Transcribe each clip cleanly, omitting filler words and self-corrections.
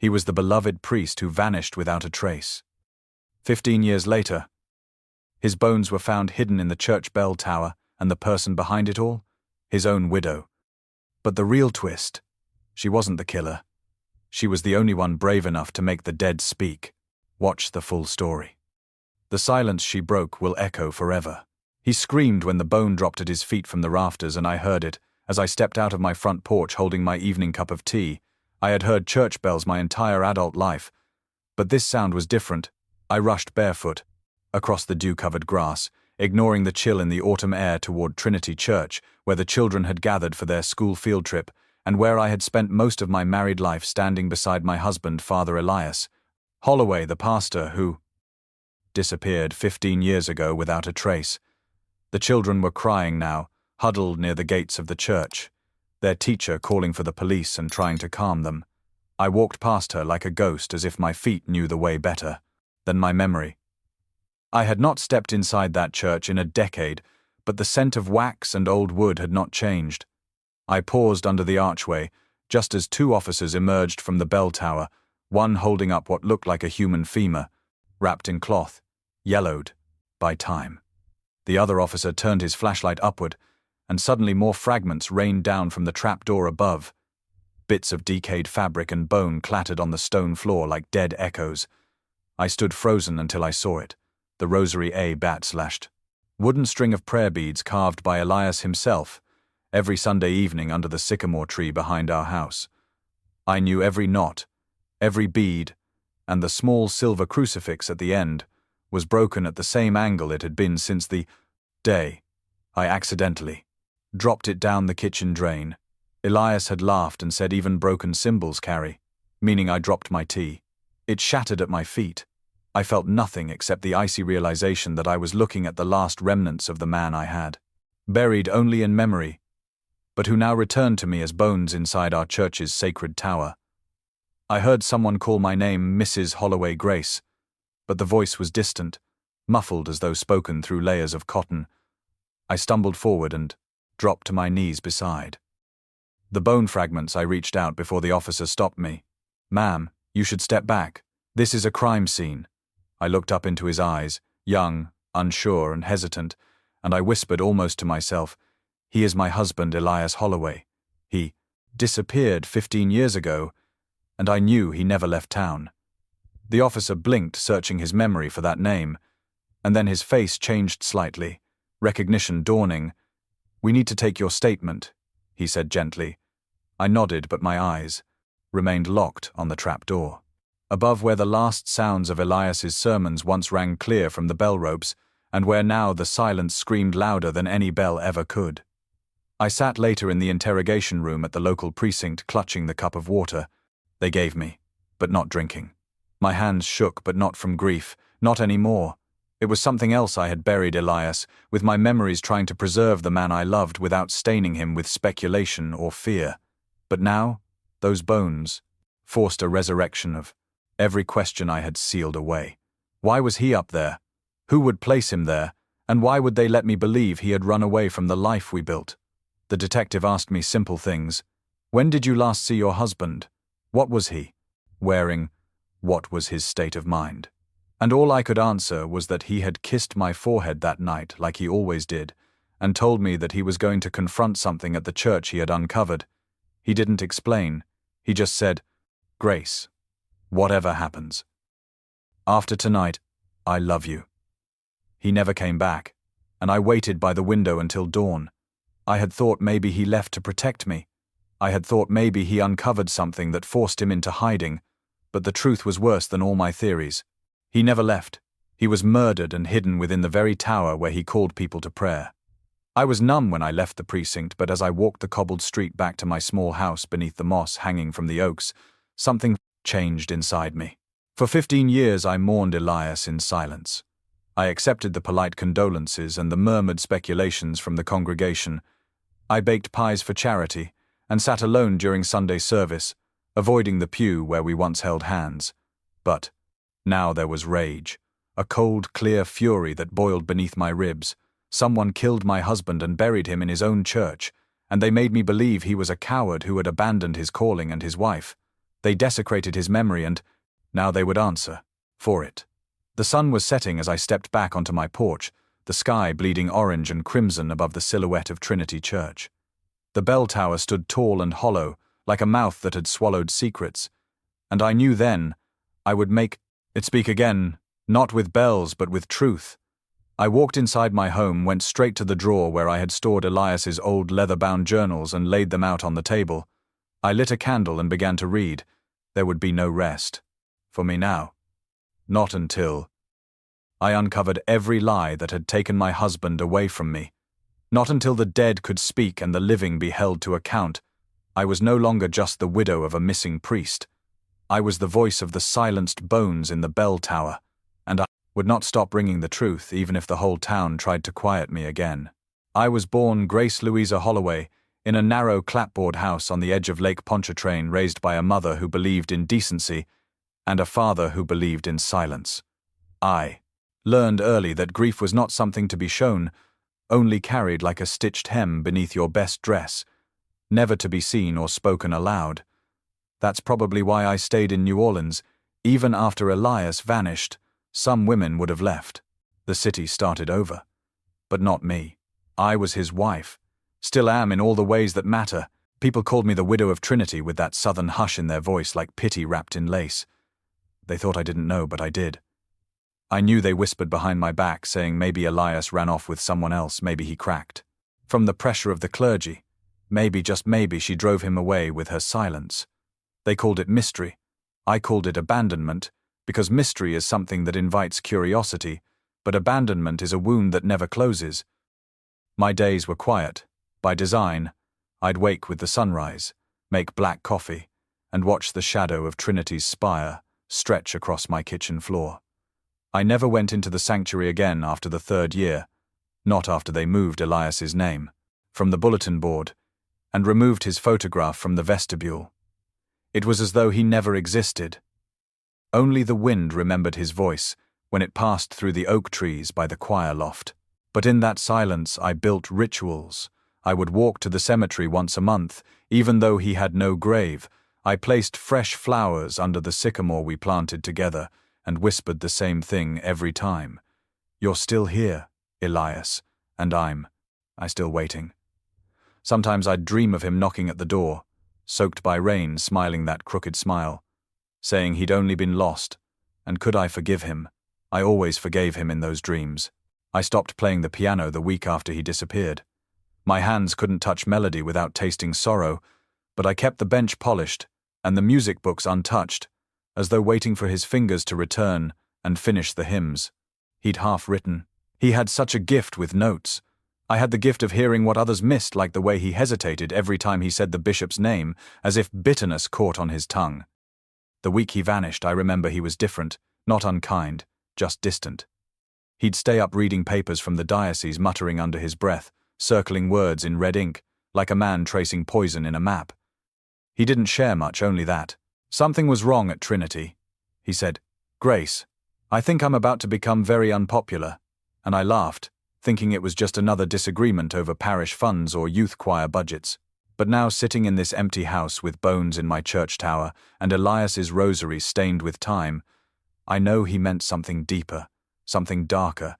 He was the beloved priest who vanished without a trace. 15 years later, his bones were found hidden in the church bell tower, and the person behind it all? His own widow. But the real twist, she wasn't the killer. She was the only one brave enough to make the dead speak. Watch the full story. The silence she broke will echo forever. He screamed when the bone dropped at his feet from the rafters, and I heard it as I stepped out of my front porch holding my evening cup of tea. I had heard church bells my entire adult life, but this sound was different. I rushed barefoot across the dew-covered grass, ignoring the chill in the autumn air toward Trinity Church, where the children had gathered for their school field trip, and where I had spent most of my married life standing beside my husband, Father Elias Holloway, the pastor who disappeared 15 years ago without a trace. The children were crying now, huddled near the gates of the church, their teacher calling for the police and trying to calm them. I walked past her like a ghost, as if my feet knew the way better than my memory. I had not stepped inside that church in a decade, but the scent of wax and old wood had not changed. I paused under the archway, just as two officers emerged from the bell tower, one holding up what looked like a human femur, wrapped in cloth, yellowed by time. The other officer turned his flashlight upward, and suddenly more fragments rained down from the trapdoor above. Bits of decayed fabric and bone clattered on the stone floor like dead echoes. I stood frozen until I saw it. The rosary A bat-slashed. Wooden string of prayer beads carved by Elias himself, every Sunday evening under the sycamore tree behind our house. I knew every knot, every bead, and the small silver crucifix at the end was broken at the same angle it had been since the day I accidentally dropped it down the kitchen drain. Elias had laughed and said even broken symbols carry, meaning I dropped my tea. It shattered at my feet. I felt nothing except the icy realization that I was looking at the last remnants of the man I had, buried only in memory, but who now returned to me as bones inside our church's sacred tower. I heard someone call my name Mrs. Holloway Grace, but the voice was distant, muffled as though spoken through layers of cotton. I stumbled forward and dropped to my knees beside the bone fragments. I reached out before the officer stopped me. "Ma'am, you should step back. This is a crime scene." I looked up into his eyes, young, unsure, and hesitant, and I whispered almost to myself, "He is my husband, Elias Holloway. He disappeared 15 years ago, and I knew he never left town." The officer blinked, searching his memory for that name, and then his face changed slightly, recognition dawning. "We need to take your statement," he said gently. I nodded, but my eyes remained locked on the trapdoor, above where the last sounds of Elias's sermons once rang clear from the bell ropes, and where now the silence screamed louder than any bell ever could. I sat later in the interrogation room at the local precinct, clutching the cup of water they gave me, but not drinking. My hands shook, but not from grief, not anymore. It was something else I had buried Elias, with my memories trying to preserve the man I loved without staining him with speculation or fear. But now, those bones forced a resurrection of every question I had sealed away. Why was he up there? Who would place him there? And why would they let me believe he had run away from the life we built? The detective asked me simple things. When did you last see your husband? What was he wearing? What was his state of mind? And all I could answer was that he had kissed my forehead that night like he always did, and told me that he was going to confront something at the church he had uncovered. He didn't explain. He just said, "Grace, whatever happens, after tonight, I love you." He never came back, and I waited by the window until dawn. I had thought maybe he left to protect me. I had thought maybe he uncovered something that forced him into hiding, but the truth was worse than all my theories. He never left. He was murdered and hidden within the very tower where he called people to prayer. I was numb when I left the precinct, but as I walked the cobbled street back to my small house beneath the moss hanging from the oaks, something changed inside me. For 15 years I mourned Elias in silence. I accepted the polite condolences and the murmured speculations from the congregation. I baked pies for charity and sat alone during Sunday service, avoiding the pew where we once held hands. But now there was rage, a cold, clear fury that boiled beneath my ribs. Someone killed my husband and buried him in his own church, and they made me believe he was a coward who had abandoned his calling and his wife. They desecrated his memory and now they would answer for it. The sun was setting as I stepped back onto my porch, the sky bleeding orange and crimson above the silhouette of Trinity Church. The bell tower stood tall and hollow, like a mouth that had swallowed secrets, and I knew then I would make it speak again, not with bells but with truth. I walked inside my home, went straight to the drawer where I had stored Elias's old leather-bound journals and laid them out on the table. I lit a candle and began to read. There would be no rest for me now. Not until I uncovered every lie that had taken my husband away from me. Not until the dead could speak and the living be held to account. I was no longer just the widow of a missing priest. I was the voice of the silenced bones in the bell tower, and I would not stop ringing the truth even if the whole town tried to quiet me again. I was born Grace Louisa Holloway in a narrow clapboard house on the edge of Lake Pontchartrain, raised by a mother who believed in decency and a father who believed in silence. I learned early that grief was not something to be shown, only carried like a stitched hem beneath your best dress, never to be seen or spoken aloud. That's probably why I stayed in New Orleans. Even after Elias vanished, some women would have left. The city started over. But not me. I was his wife. Still am in all the ways that matter. People called me the widow of Trinity with that southern hush in their voice like pity wrapped in lace. They thought I didn't know, but I did. I knew they whispered behind my back, saying maybe Elias ran off with someone else, maybe he cracked. From the pressure of the clergy, maybe, just maybe, she drove him away with her silence. They called it mystery. I called it abandonment, because mystery is something that invites curiosity, but abandonment is a wound that never closes. My days were quiet. By design, I'd wake with the sunrise, make black coffee, and watch the shadow of Trinity's spire stretch across my kitchen floor. I never went into the sanctuary again after the 3rd year, not after they moved Elias's name from the bulletin board and removed his photograph from the vestibule. It was as though he never existed. Only the wind remembered his voice when it passed through the oak trees by the choir loft. But in that silence I built rituals. I would walk to the cemetery once a month, even though he had no grave. I placed fresh flowers under the sycamore we planted together and whispered the same thing every time. You're still here, Elias, and I still waiting. Sometimes I'd dream of him knocking at the door, soaked by rain, smiling that crooked smile, saying he'd only been lost, and could I forgive him? I always forgave him in those dreams. I stopped playing the piano the week after he disappeared. My hands couldn't touch melody without tasting sorrow, but I kept the bench polished and the music books untouched, as though waiting for his fingers to return and finish the hymns he'd half written. He had such a gift with notes. I had the gift of hearing what others missed, like the way he hesitated every time he said the bishop's name, as if bitterness caught on his tongue. The week he vanished, I remember he was different, not unkind, just distant. He'd stay up reading papers from the diocese, muttering under his breath, circling words in red ink, like a man tracing poison in a map. He didn't share much, only that. Something was wrong at Trinity. He said, "Grace, I think I'm about to become very unpopular." And I laughed, thinking it was just another disagreement over parish funds or youth choir budgets. But now, sitting in this empty house with bones in my church tower and Elias's rosary stained with time, I know he meant something deeper, something darker,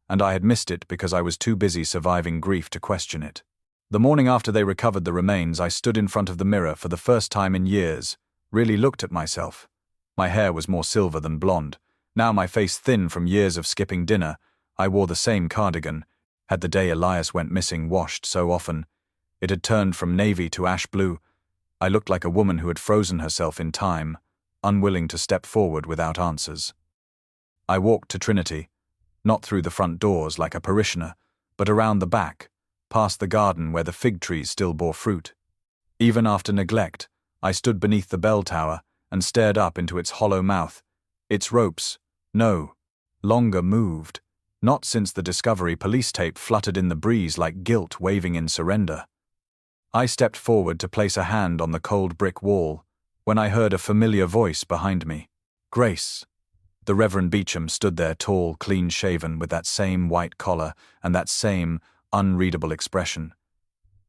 and I had missed it because I was too busy surviving grief to question it. The morning after they recovered the remains, I stood in front of the mirror for the first time in years, really looked at myself. My hair was more silver than blonde, now my face thin from years of skipping dinner. I wore the same cardigan, had the day Elias went missing washed so often. It had turned from navy to ash blue. I looked like a woman who had frozen herself in time, unwilling to step forward without answers. I walked to Trinity, not through the front doors like a parishioner, but around the back, past the garden where the fig trees still bore fruit. Even after neglect, I stood beneath the bell tower and stared up into its hollow mouth. Its ropes, no longer moved, not since the Discovery police tape fluttered in the breeze like guilt waving in surrender. I stepped forward to place a hand on the cold brick wall when I heard a familiar voice behind me. Grace. The Reverend Beecham stood there, tall, clean-shaven, with that same white collar and that same unreadable expression.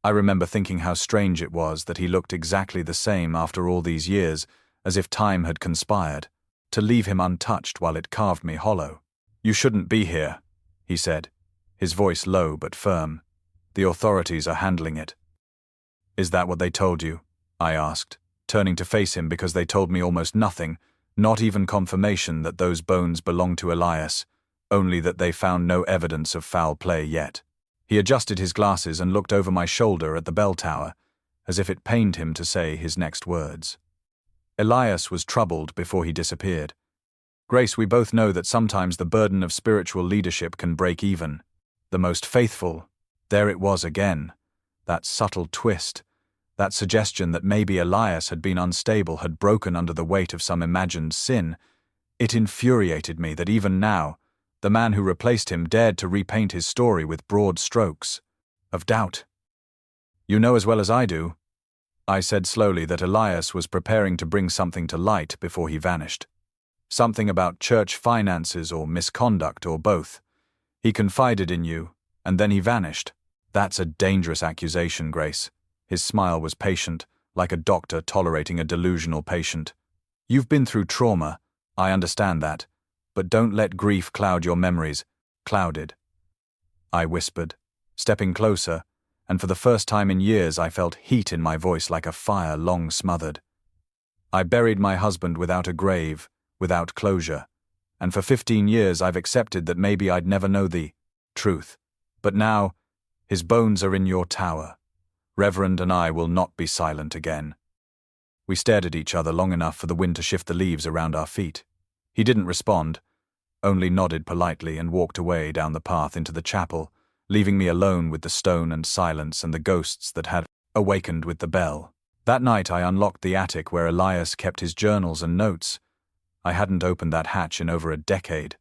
I remember thinking how strange it was that he looked exactly the same after all these years, as if time had conspired to leave him untouched while it carved me hollow. "You shouldn't be here," he said, his voice low but firm. "The authorities are handling it." "Is that what they told you?" I asked, turning to face him because they told me almost nothing, not even confirmation that those bones belonged to Elias, only that they found no evidence of foul play yet. He adjusted his glasses and looked over my shoulder at the bell tower, as if it pained him to say his next words. Elias was troubled before he disappeared. "Grace, we both know that sometimes the burden of spiritual leadership can break even. The most faithful," there it was again, that subtle twist, that suggestion that maybe Elias had been unstable, had broken under the weight of some imagined sin. It infuriated me that even now, the man who replaced him dared to repaint his story with broad strokes of doubt. "You know as well as I do," I said slowly, that Elias was preparing to bring something to light before he vanished. Something about church finances or misconduct or both. He confided in you, and then he vanished. That's a dangerous accusation, Grace. His smile was patient, like a doctor tolerating a delusional patient. "You've been through trauma, I understand that, but don't let grief cloud your memories." "Clouded," I whispered, stepping closer, and for the first time in years I felt heat in my voice like a fire long smothered. "I buried my husband without a grave, without closure, and for 15 years I've accepted that maybe I'd never know the truth. But now, his bones are in your tower. Reverend and I will not be silent again." We stared at each other long enough for the wind to shift the leaves around our feet. He didn't respond, only nodded politely and walked away down the path into the chapel, leaving me alone with the stone and silence and the ghosts that had awakened with the bell. That night I unlocked the attic where Elias kept his journals and notes. I hadn't opened that hatch in over a decade.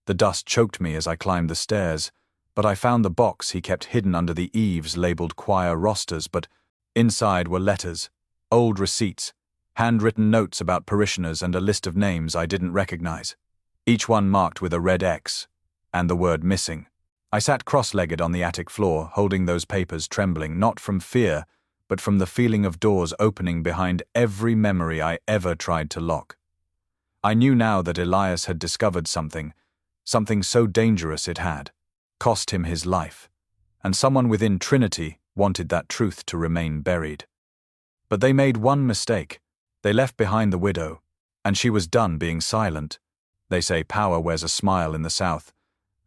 The dust choked me as I climbed the stairs, but I found the box he kept hidden under the eaves labeled choir rosters, but inside were letters, old receipts, handwritten notes about parishioners, and a list of names I didn't recognize, each one marked with a red X, and the word missing. I sat cross-legged on the attic floor, holding those papers, trembling, not from fear, but from the feeling of doors opening behind every memory I ever tried to lock. I knew now that Elias had discovered something so dangerous it had cost him his life, and someone within Trinity wanted that truth to remain buried. But they made one mistake. They left behind the widow, and she was done being silent. They say power wears a smile in the South,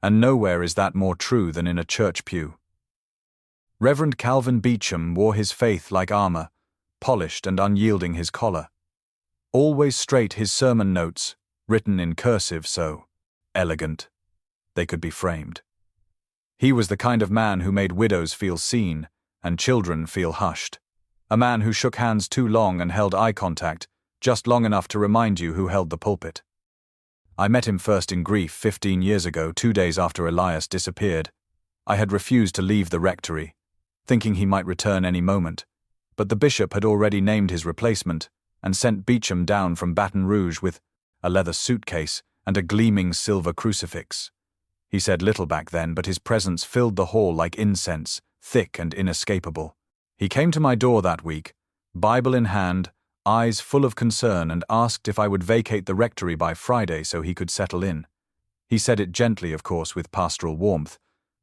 and nowhere is that more true than in a church pew. Reverend Calvin Beecham wore his faith like armor, polished and unyielding his collar. Always straight his sermon notes, written in cursive, so elegant they could be framed. He was the kind of man who made widows feel seen and children feel hushed. A man who shook hands too long and held eye contact, just long enough to remind you who held the pulpit. I met him first in grief 15 years ago, 2 days after Elias disappeared. I had refused to leave the rectory, thinking he might return any moment, but the bishop had already named his replacement and sent Beecham down from Baton Rouge with a leather suitcase and a gleaming silver crucifix. He said little back then, but his presence filled the hall like incense, thick and inescapable. He came to my door that week, Bible in hand, eyes full of concern, and asked if I would vacate the rectory by Friday so he could settle in. He said it gently, of course, with pastoral warmth,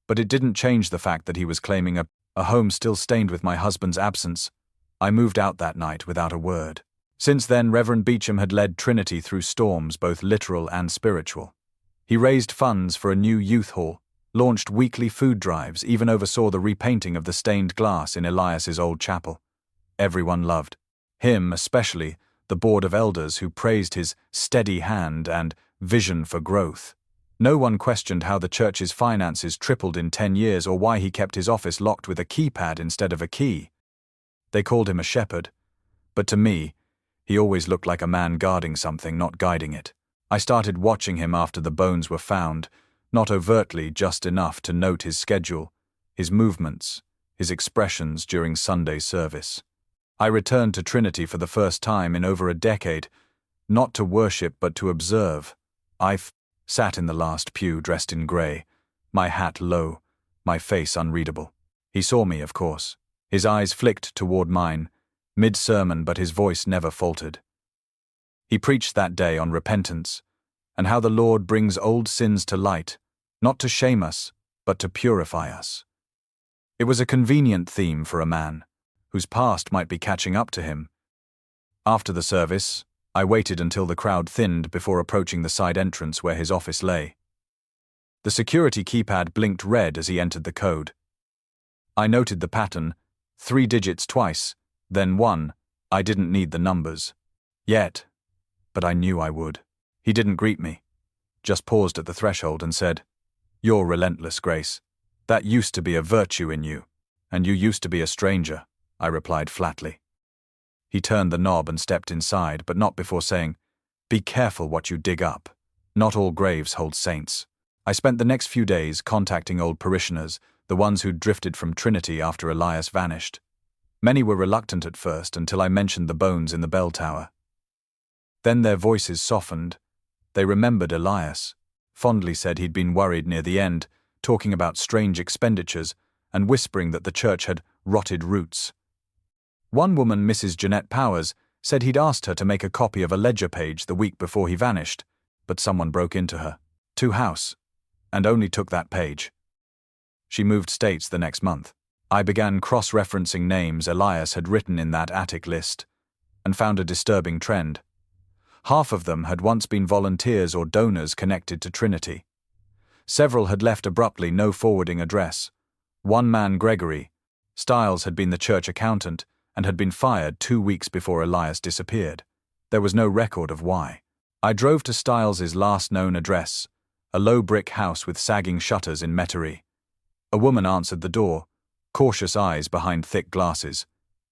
but it didn't change the fact that he was claiming a home still stained with my husband's absence. I moved out that night without a word. Since then, Reverend Beecham had led Trinity through storms, both literal and spiritual. He raised funds for a new youth hall, launched weekly food drives, even oversaw the repainting of the stained glass in Elias's old chapel. Everyone loved him, especially the board of elders, who praised his steady hand and vision for growth. No one questioned how the church's finances tripled in 10 years or why he kept his office locked with a keypad instead of a key. They called him a shepherd, but to me, he always looked like a man guarding something, not guiding it. I started watching him after the bones were found, not overtly, just enough to note his schedule, his movements, his expressions during Sunday service. I returned to Trinity for the first time in over a decade, not to worship but to observe. I sat in the last pew dressed in grey, my hat low, my face unreadable. He saw me, of course. His eyes flicked toward mine, mid-sermon, but his voice never faltered. He preached that day on repentance, and how the Lord brings old sins to light, not to shame us, but to purify us. It was a convenient theme for a man whose past might be catching up to him. After the service, I waited until the crowd thinned before approaching the side entrance where his office lay. The security keypad blinked red as he entered the code. I noted the pattern, 3 digits twice, then 1. I didn't need the numbers. Yet, but I knew I would. He didn't greet me, just paused at the threshold and said, "You're relentless, Grace. That used to be a virtue in you, and you used to be a stranger," I replied flatly. He turned the knob and stepped inside, but not before saying, "Be careful what you dig up. Not all graves hold saints." I spent the next few days contacting old parishioners, the ones who'd drifted from Trinity after Elias vanished. Many were reluctant at first until I mentioned the bones in the bell tower. Then their voices softened. They remembered Elias, fondly said he'd been worried near the end, talking about strange expenditures and whispering that the church had rotted roots. One woman, Mrs. Jeanette Powers, said he'd asked her to make a copy of a ledger page the week before he vanished, but someone broke into her house and only took that page. She moved states the next month. I began cross-referencing names Elias had written in that attic list and found a disturbing trend. Half of them had once been volunteers or donors connected to Trinity. Several had left abruptly, no forwarding address. One man, Gregory Stiles, had been the church accountant and had been fired 2 weeks before Elias disappeared. There was no record of why. I drove to Stiles's last known address, a low brick house with sagging shutters in Metairie. A woman answered the door, cautious eyes behind thick glasses.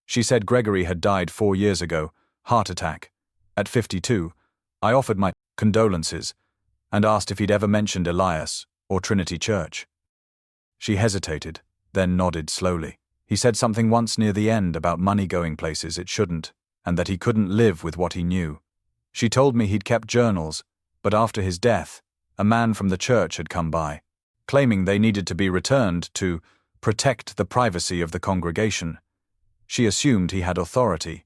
She said Gregory had died 4 years ago, heart attack. At 52, I offered my condolences and asked if he'd ever mentioned Elias or Trinity Church. She hesitated, then nodded slowly. He said something once near the end about money going places it shouldn't, and that he couldn't live with what he knew. She told me he'd kept journals, but after his death, a man from the church had come by, claiming they needed to be returned to protect the privacy of the congregation. She assumed he had authority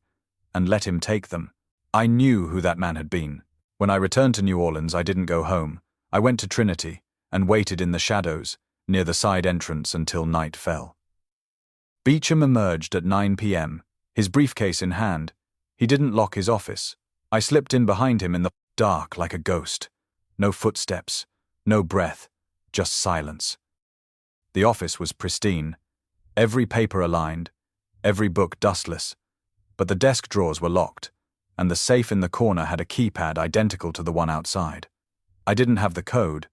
and let him take them. I knew who that man had been. When I returned to New Orleans, I didn't go home. I went to Trinity and waited in the shadows near the side entrance until night fell. Beecham emerged at 9 p.m., his briefcase in hand. He didn't lock his office. I slipped in behind him in the dark like a ghost. No footsteps, no breath, just silence. The office was pristine, every paper aligned, every book dustless, but the desk drawers were locked, and the safe in the corner had a keypad identical to the one outside. I didn't have the code,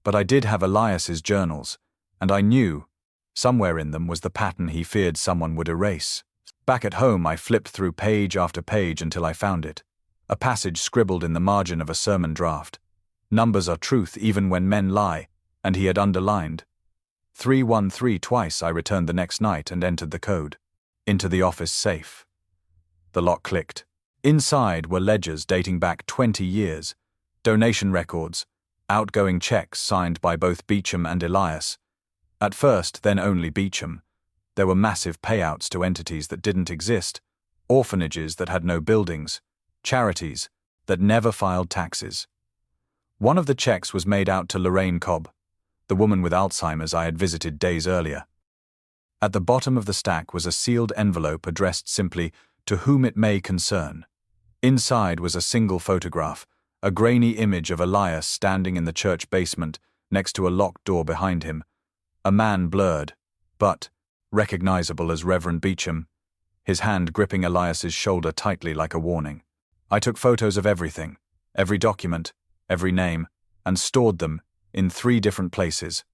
but I did have Elias's journals, and I knew somewhere in them was the pattern he feared someone would erase. Back at home, I flipped through page after page until I found it, a passage scribbled in the margin of a sermon draft. Numbers are truth even when men lie, and he had underlined 313 twice. I returned the next night and entered the code into the office safe. The lock clicked. Inside were ledgers dating back 20 years, donation records, outgoing checks signed by both Beecham and Elias. At first, then only Beecham. There were massive payouts to entities that didn't exist, orphanages that had no buildings, charities that never filed taxes. One of the checks was made out to Lorraine Cobb, the woman with Alzheimer's I had visited days earlier. At the bottom of the stack was a sealed envelope addressed simply, "To whom it may concern." Inside was a single photograph, a grainy image of Elias standing in the church basement next to a locked door behind him. A man blurred, but recognizable as Reverend Beecham, his hand gripping Elias's shoulder tightly like a warning. I took photos of everything, every document, every name, and stored them in 3 different places: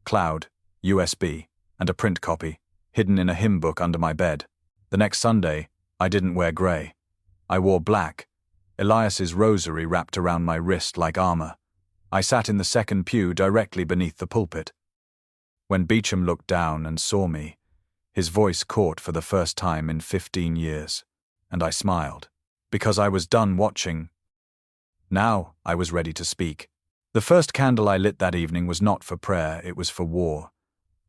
cloud, USB, and a print copy, hidden in a hymn book under my bed. The next Sunday, I didn't wear grey. I wore black, Elias's rosary wrapped around my wrist like armor. I sat in the second pew directly beneath the pulpit. When Beecham looked down and saw me, his voice caught for the first time in 15 years, and I smiled, because I was done watching. Now I was ready to speak. The first candle I lit that evening was not for prayer, it was for war.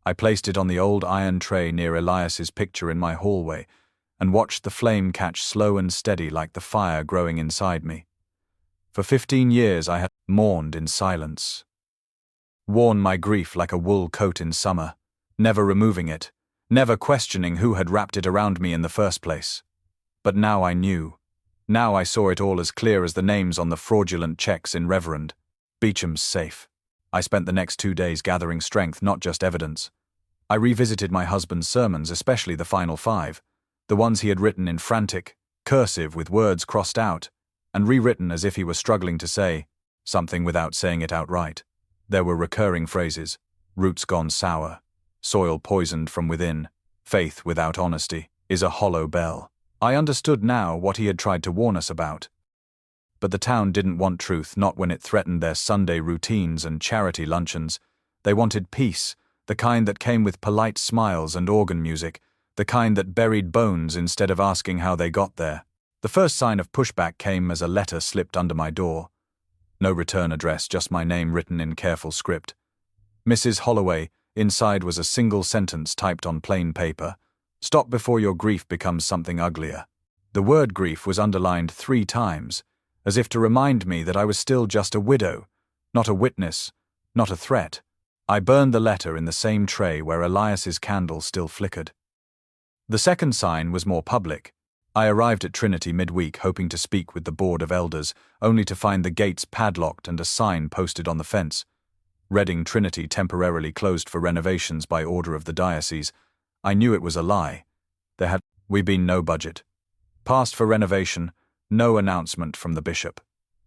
I placed it on the old iron tray near Elias's picture in my hallway and watched the flame catch slow and steady like the fire growing inside me. For 15 years I had mourned in silence, worn my grief like a wool coat in summer, never removing it, never questioning who had wrapped it around me in the first place. But now I knew. Now I saw it all as clear as the names on the fraudulent checks in Reverend Beecham's safe. I spent the next 2 days gathering strength, not just evidence. I revisited my husband's sermons, especially the final 5, the ones he had written in frantic cursive with words crossed out, and rewritten as if he were struggling to say something without saying it outright. There were recurring phrases: roots gone sour, soil poisoned from within, faith without honesty is a hollow bell. I understood now what he had tried to warn us about. But the town didn't want truth, not when it threatened their Sunday routines and charity luncheons. They wanted peace, the kind that came with polite smiles and organ music, the kind that buried bones instead of asking how they got there. The first sign of pushback came as a letter slipped under my door. No return address, just my name written in careful script. Mrs. Holloway. Inside was a single sentence typed on plain paper: "Stop before your grief becomes something uglier." The word grief was underlined 3 times, as if to remind me that I was still just a widow, not a witness, not a threat. I burned the letter in the same tray where Elias's candle still flickered. The second sign was more public. I arrived at Trinity midweek hoping to speak with the Board of Elders, only to find the gates padlocked and a sign posted on the fence: Reading Trinity temporarily closed for renovations by order of the diocese. I knew it was a lie. There had been no budget passed for renovation, no announcement from the bishop.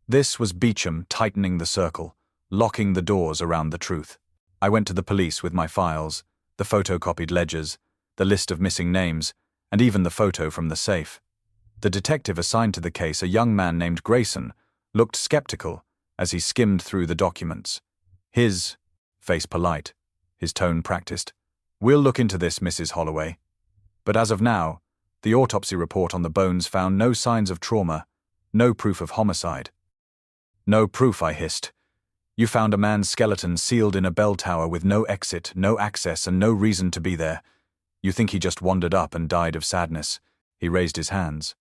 This was Beecham tightening the circle, locking the doors around the truth. I went to the police with my files, the photocopied ledgers, the list of missing names, and even the photo from the safe. The detective assigned to the case, a young man named Grayson, looked skeptical as he skimmed through the documents. His face polite, his tone practiced. "We'll look into this, Mrs. Holloway." But as of now, the autopsy report on the bones found no signs of trauma, no proof of homicide. "No proof," I hissed. "You found a man's skeleton sealed in a bell tower with no exit, no access, and no reason to be there. You think he just wandered up and died of sadness?" He raised his hands.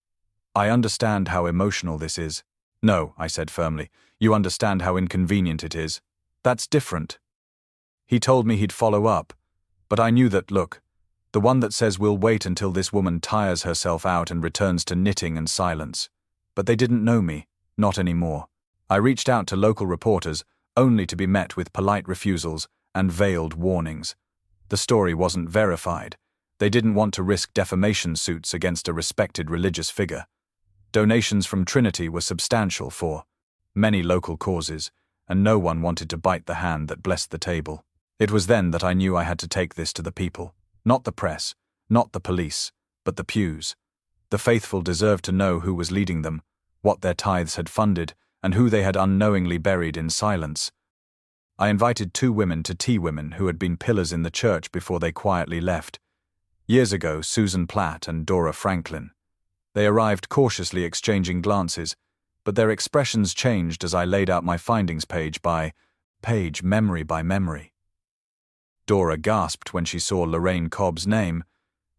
"I understand how emotional this is." "No," I said firmly. "You understand how inconvenient it is. That's different." He told me he'd follow up, but I knew that, look, the one that says we'll wait until this woman tires herself out and returns to knitting and silence. But they didn't know me, not anymore. I reached out to local reporters, only to be met with polite refusals and veiled warnings. The story wasn't verified. They didn't want to risk defamation suits against a respected religious figure. Donations from Trinity were substantial for many local causes, and no one wanted to bite the hand that blessed the table. It was then that I knew I had to take this to the people. Not the press, not the police, but the pews. The faithful deserved to know who was leading them, what their tithes had funded, and who they had unknowingly buried in silence. I invited 2 women to tea, women who had been pillars in the church before they quietly left. Years ago, Susan Platt and Dora Franklin. They arrived cautiously exchanging glances, but their expressions changed as I laid out my findings page by page, memory by memory. Dora gasped when she saw Lorraine Cobb's name.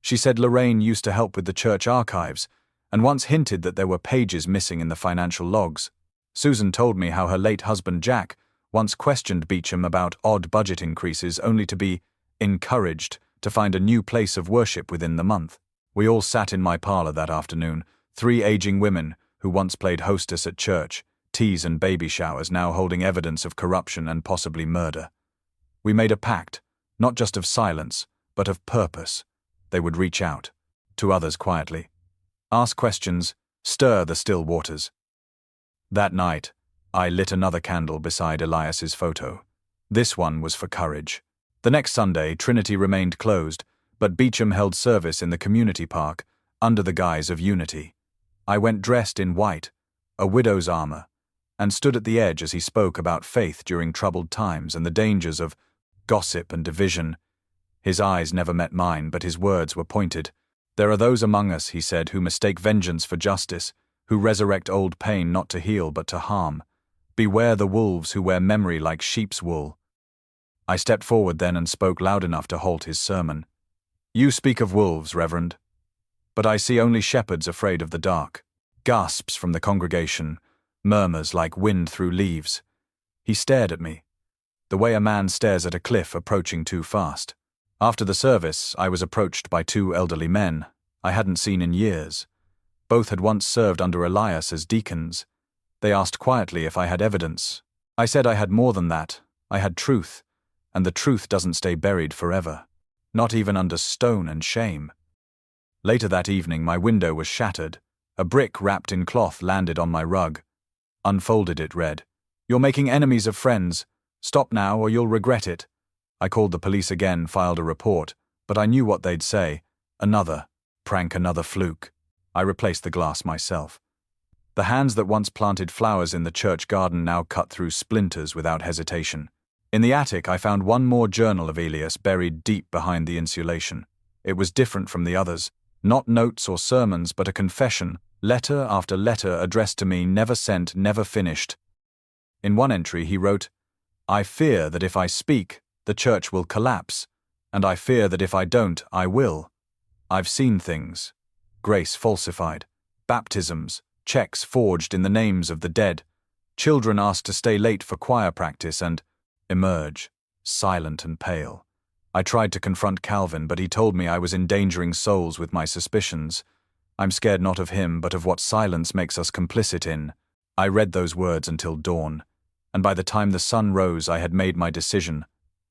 She said Lorraine used to help with the church archives, and once hinted that there were pages missing in the financial logs. Susan told me how her late husband Jack once questioned Beecham about odd budget increases, only to be encouraged to find a new place of worship within the month. We all sat in my parlor that afternoon, 3 aging women who once played hostess at church, teas and baby showers, now holding evidence of corruption and possibly murder. We made a pact, not just of silence, but of purpose. They would reach out to others quietly, ask questions, stir the still waters. That night, I lit another candle beside Elias's photo. This one was for courage. The next Sunday, Trinity remained closed, but Beecham held service in the community park under the guise of unity. I went dressed in white, a widow's armor, and stood at the edge as he spoke about faith during troubled times and the dangers of gossip and division. His eyes never met mine, but his words were pointed. "There are those among us," he said, "who mistake vengeance for justice, who resurrect old pain not to heal but to harm. Beware the wolves who wear memory like sheep's wool." I stepped forward then and spoke loud enough to halt his sermon. "You speak of wolves, Reverend, but I see only shepherds afraid of the dark." Gasps from the congregation, murmurs like wind through leaves. He stared at me, the way a man stares at a cliff approaching too fast. After the service, I was approached by two elderly men I hadn't seen in years. Both had once served under Elias as deacons. They asked quietly if I had evidence. I said I had more than that. I had truth, and the truth doesn't stay buried forever, not even under stone and shame. Later that evening, my window was shattered. A brick wrapped in cloth landed on my rug. Unfolded, it read, "You're making enemies of friends. Stop now or you'll regret it." I called the police again, filed a report, but I knew what they'd say. Another prank, another fluke. I replaced the glass myself. The hands that once planted flowers in the church garden now cut through splinters without hesitation. In the attic, I found one more journal of Elias buried deep behind the insulation. It was different from the others. Not notes or sermons, but a confession, letter after letter addressed to me, never sent, never finished. In one entry he wrote, "I fear that if I speak, the church will collapse, and I fear that if I don't, I will. I've seen things. Grace falsified, baptisms, checks forged in the names of the dead, children asked to stay late for choir practice and emerge, silent and pale. I tried to confront Calvin, but he told me I was endangering souls with my suspicions. I'm scared not of him, but of what silence makes us complicit in." I read those words until dawn, and by the time the sun rose I had made my decision,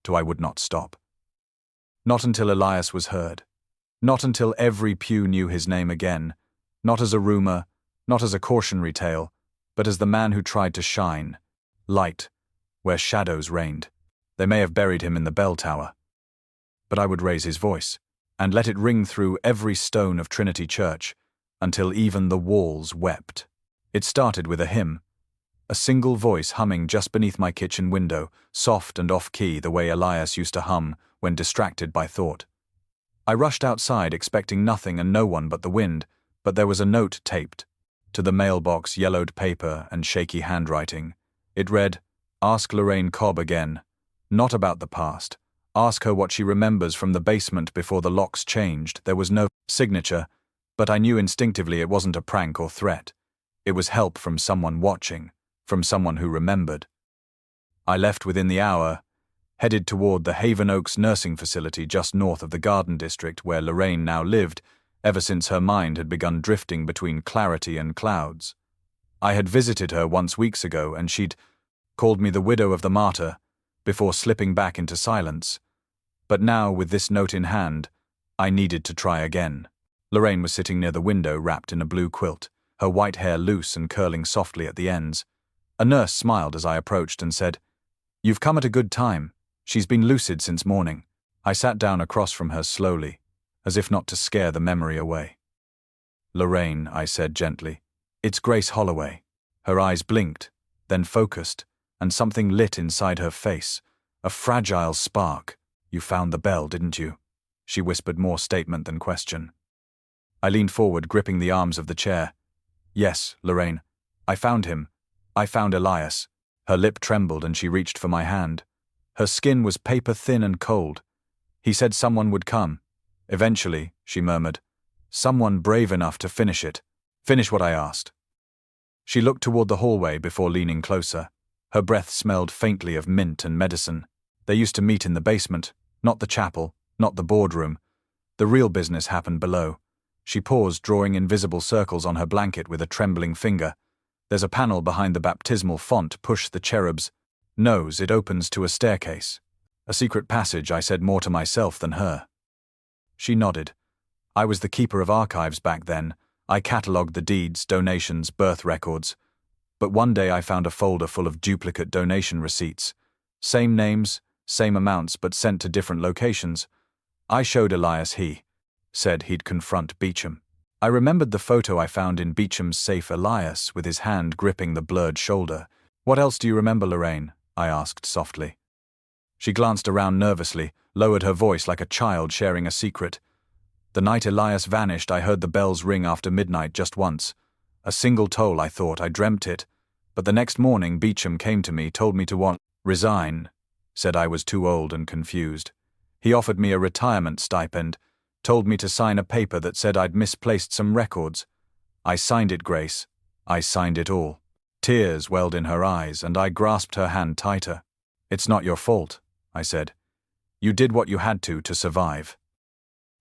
I would not stop. Not until Elias was heard. Not until every pew knew his name again, not as a rumor, not as a cautionary tale, but as the man who tried to shine, light, where shadows reigned. They may have buried him in the bell tower, but I would raise his voice, and let it ring through every stone of Trinity Church, until even the walls wept. It started with a hymn, a single voice humming just beneath my kitchen window, soft and off-key the way Elias used to hum when distracted by thought. I rushed outside expecting nothing and no one but the wind, but there was a note taped to the mailbox, yellowed paper and shaky handwriting. It read, "Ask Lorraine Cobb again. Not about the past. Ask her what she remembers from the basement before the locks changed." There was no signature, but I knew instinctively it wasn't a prank or threat. It was help from someone watching, from someone who remembered. I left within the hour, headed toward the Haven Oaks nursing facility just north of the Garden District where Lorraine now lived, ever since her mind had begun drifting between clarity and clouds. I had visited her once weeks ago, and she'd called me the widow of the martyr, before slipping back into silence. But now, with this note in hand, I needed to try again. Lorraine was sitting near the window, wrapped in a blue quilt, her white hair loose and curling softly at the ends. A nurse smiled as I approached and said, "You've come at a good time. She's been lucid since morning." I sat down across from her slowly, as if not to scare the memory away. "Lorraine," I said gently, "it's Grace Holloway." Her eyes blinked, then focused, and something lit inside her face, a fragile spark. "You found the bell, didn't you?" she whispered, more statement than question. I leaned forward, gripping the arms of the chair. "Yes, Lorraine. I found him. I found Elias." Her lip trembled and she reached for my hand. Her skin was paper-thin and cold. "He said someone would come. Eventually," she murmured. "Someone brave enough to finish it." "Finish what?" I asked. She looked toward the hallway before leaning closer. Her breath smelled faintly of mint and medicine. "They used to meet in the basement, not the chapel, not the boardroom. The real business happened below." She paused, drawing invisible circles on her blanket with a trembling finger. "There's a panel behind the baptismal font. Push the cherub's nose. It opens to a staircase. A secret passage," I said, more to myself than her. She nodded. "I was the keeper of archives back then. I catalogued the deeds, donations, birth records. But one day I found a folder full of duplicate donation receipts. Same names, same amounts, but sent to different locations. I showed Elias. He said he'd confront Beecham. I remembered the photo I found in Beecham's safe, Elias with his hand gripping the blurred shoulder. "What else do you remember, Lorraine?" I asked softly. She glanced around nervously, lowered her voice like a child sharing a secret. "The night Elias vanished, I heard the bells ring after midnight just once. A single toll, I thought. I dreamt it. But the next morning Beecham came to me, told me to resign, said I was too old and confused. He offered me a retirement stipend, told me to sign a paper that said I'd misplaced some records. I signed it, Grace. I signed it all. Tears welled in her eyes, and I grasped her hand tighter. "It's not your fault," I said. "You did what you had to survive."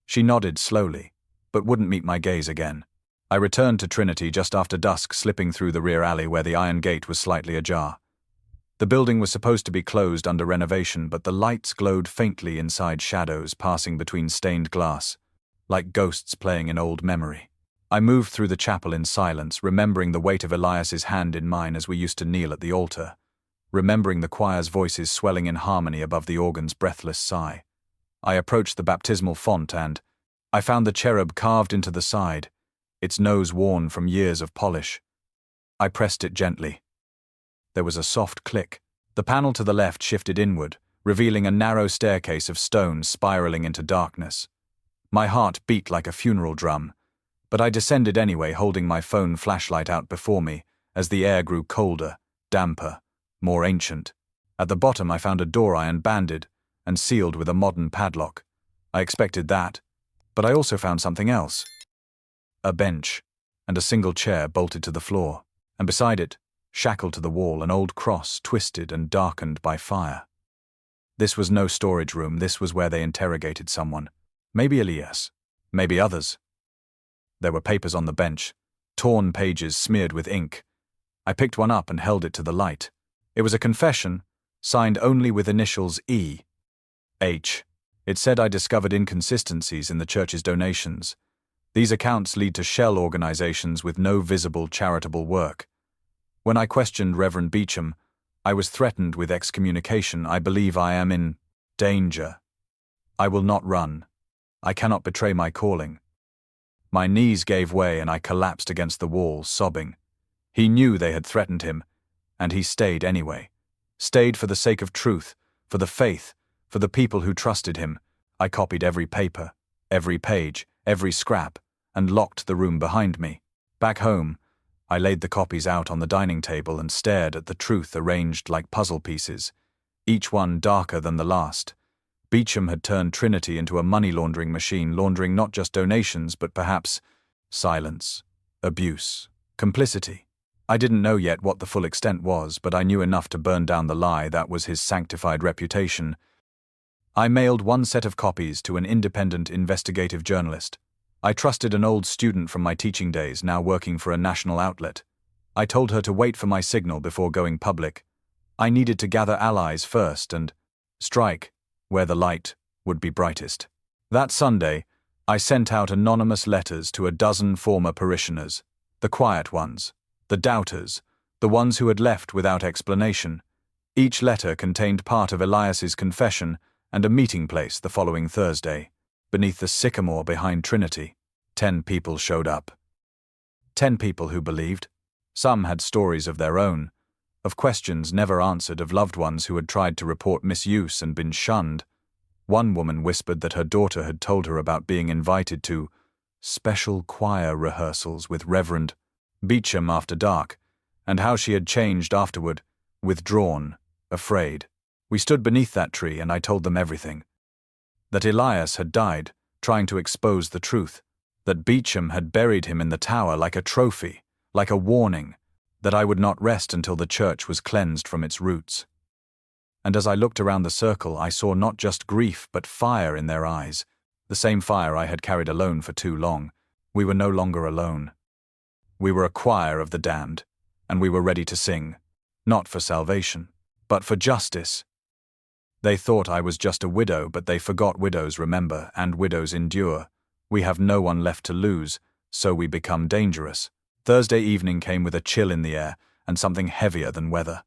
She nodded slowly, but wouldn't meet my gaze again. I returned to Trinity just after dusk, slipping through the rear alley where the iron gate was slightly ajar. The building was supposed to be closed under renovation, but the lights glowed faintly inside shadows passing between stained glass, like ghosts playing in old memory. I moved through the chapel in silence, remembering the weight of Elias's hand in mine as we used to kneel at the altar, remembering the choir's voices swelling in harmony above the organ's breathless sigh. I approached the baptismal font and I found the cherub carved into the side, its nose worn from years of polish. I pressed it gently. There was a soft click. The panel to the left shifted inward, revealing a narrow staircase of stone spiraling into darkness. My heart beat like a funeral drum, but I descended anyway, holding my phone flashlight out before me as the air grew colder, damper, more ancient. At the bottom I found a door iron banded and sealed with a modern padlock. I expected that, but I also found something else. A bench, and a single chair bolted to the floor, and beside it, shackled to the wall, an old cross twisted and darkened by fire. This was no storage room, this was where they interrogated someone. Maybe Elias, maybe others. There were papers on the bench, torn pages smeared with ink. I picked one up and held it to the light. It was a confession, signed only with initials E. H. It said I discovered inconsistencies in the church's donations. These accounts lead to shell organizations with no visible charitable work. When I questioned Reverend Beecham, I was threatened with excommunication. I believe I am in danger. I will not run. I cannot betray my calling. My knees gave way and I collapsed against the wall, sobbing. He knew they had threatened him, and he stayed anyway. Stayed for the sake of truth, for the faith, for the people who trusted him. I copied every paper, every page, every scrap, and locked the room behind me. Back home, I laid the copies out on the dining table and stared at the truth arranged like puzzle pieces, each one darker than the last. Beecham had turned Trinity into a money laundering machine, laundering not just donations, but perhaps silence, abuse, complicity. I didn't know yet what the full extent was, but I knew enough to burn down the lie that was his sanctified reputation. I mailed one set of copies to an independent investigative journalist. I trusted an old student from my teaching days, now working for a national outlet. I told her to wait for my signal before going public. I needed to gather allies first and strike where the light would be brightest. That Sunday, I sent out anonymous letters to a dozen former parishioners, the quiet ones, the doubters, the ones who had left without explanation. Each letter contained part of Elias's confession and a meeting place the following Thursday. Beneath the sycamore behind Trinity, 10 people showed up. 10 people who believed. Some had stories of their own, of questions never answered, of loved ones who had tried to report misuse and been shunned. One woman whispered that her daughter had told her about being invited to special choir rehearsals with Reverend Beecham after dark, and how she had changed afterward, withdrawn, afraid. We stood beneath that tree and I told them everything. That Elias had died, trying to expose the truth. That Beecham had buried him in the tower like a trophy, like a warning, that I would not rest until the church was cleansed from its roots. And as I looked around the circle, I saw not just grief but fire in their eyes, the same fire I had carried alone for too long. We were no longer alone. We were a choir of the damned, and we were ready to sing, not for salvation, but for justice. They thought I was just a widow, but they forgot widows remember and widows endure. We have no one left to lose, so we become dangerous. Thursday evening came with a chill in the air and something heavier than weather.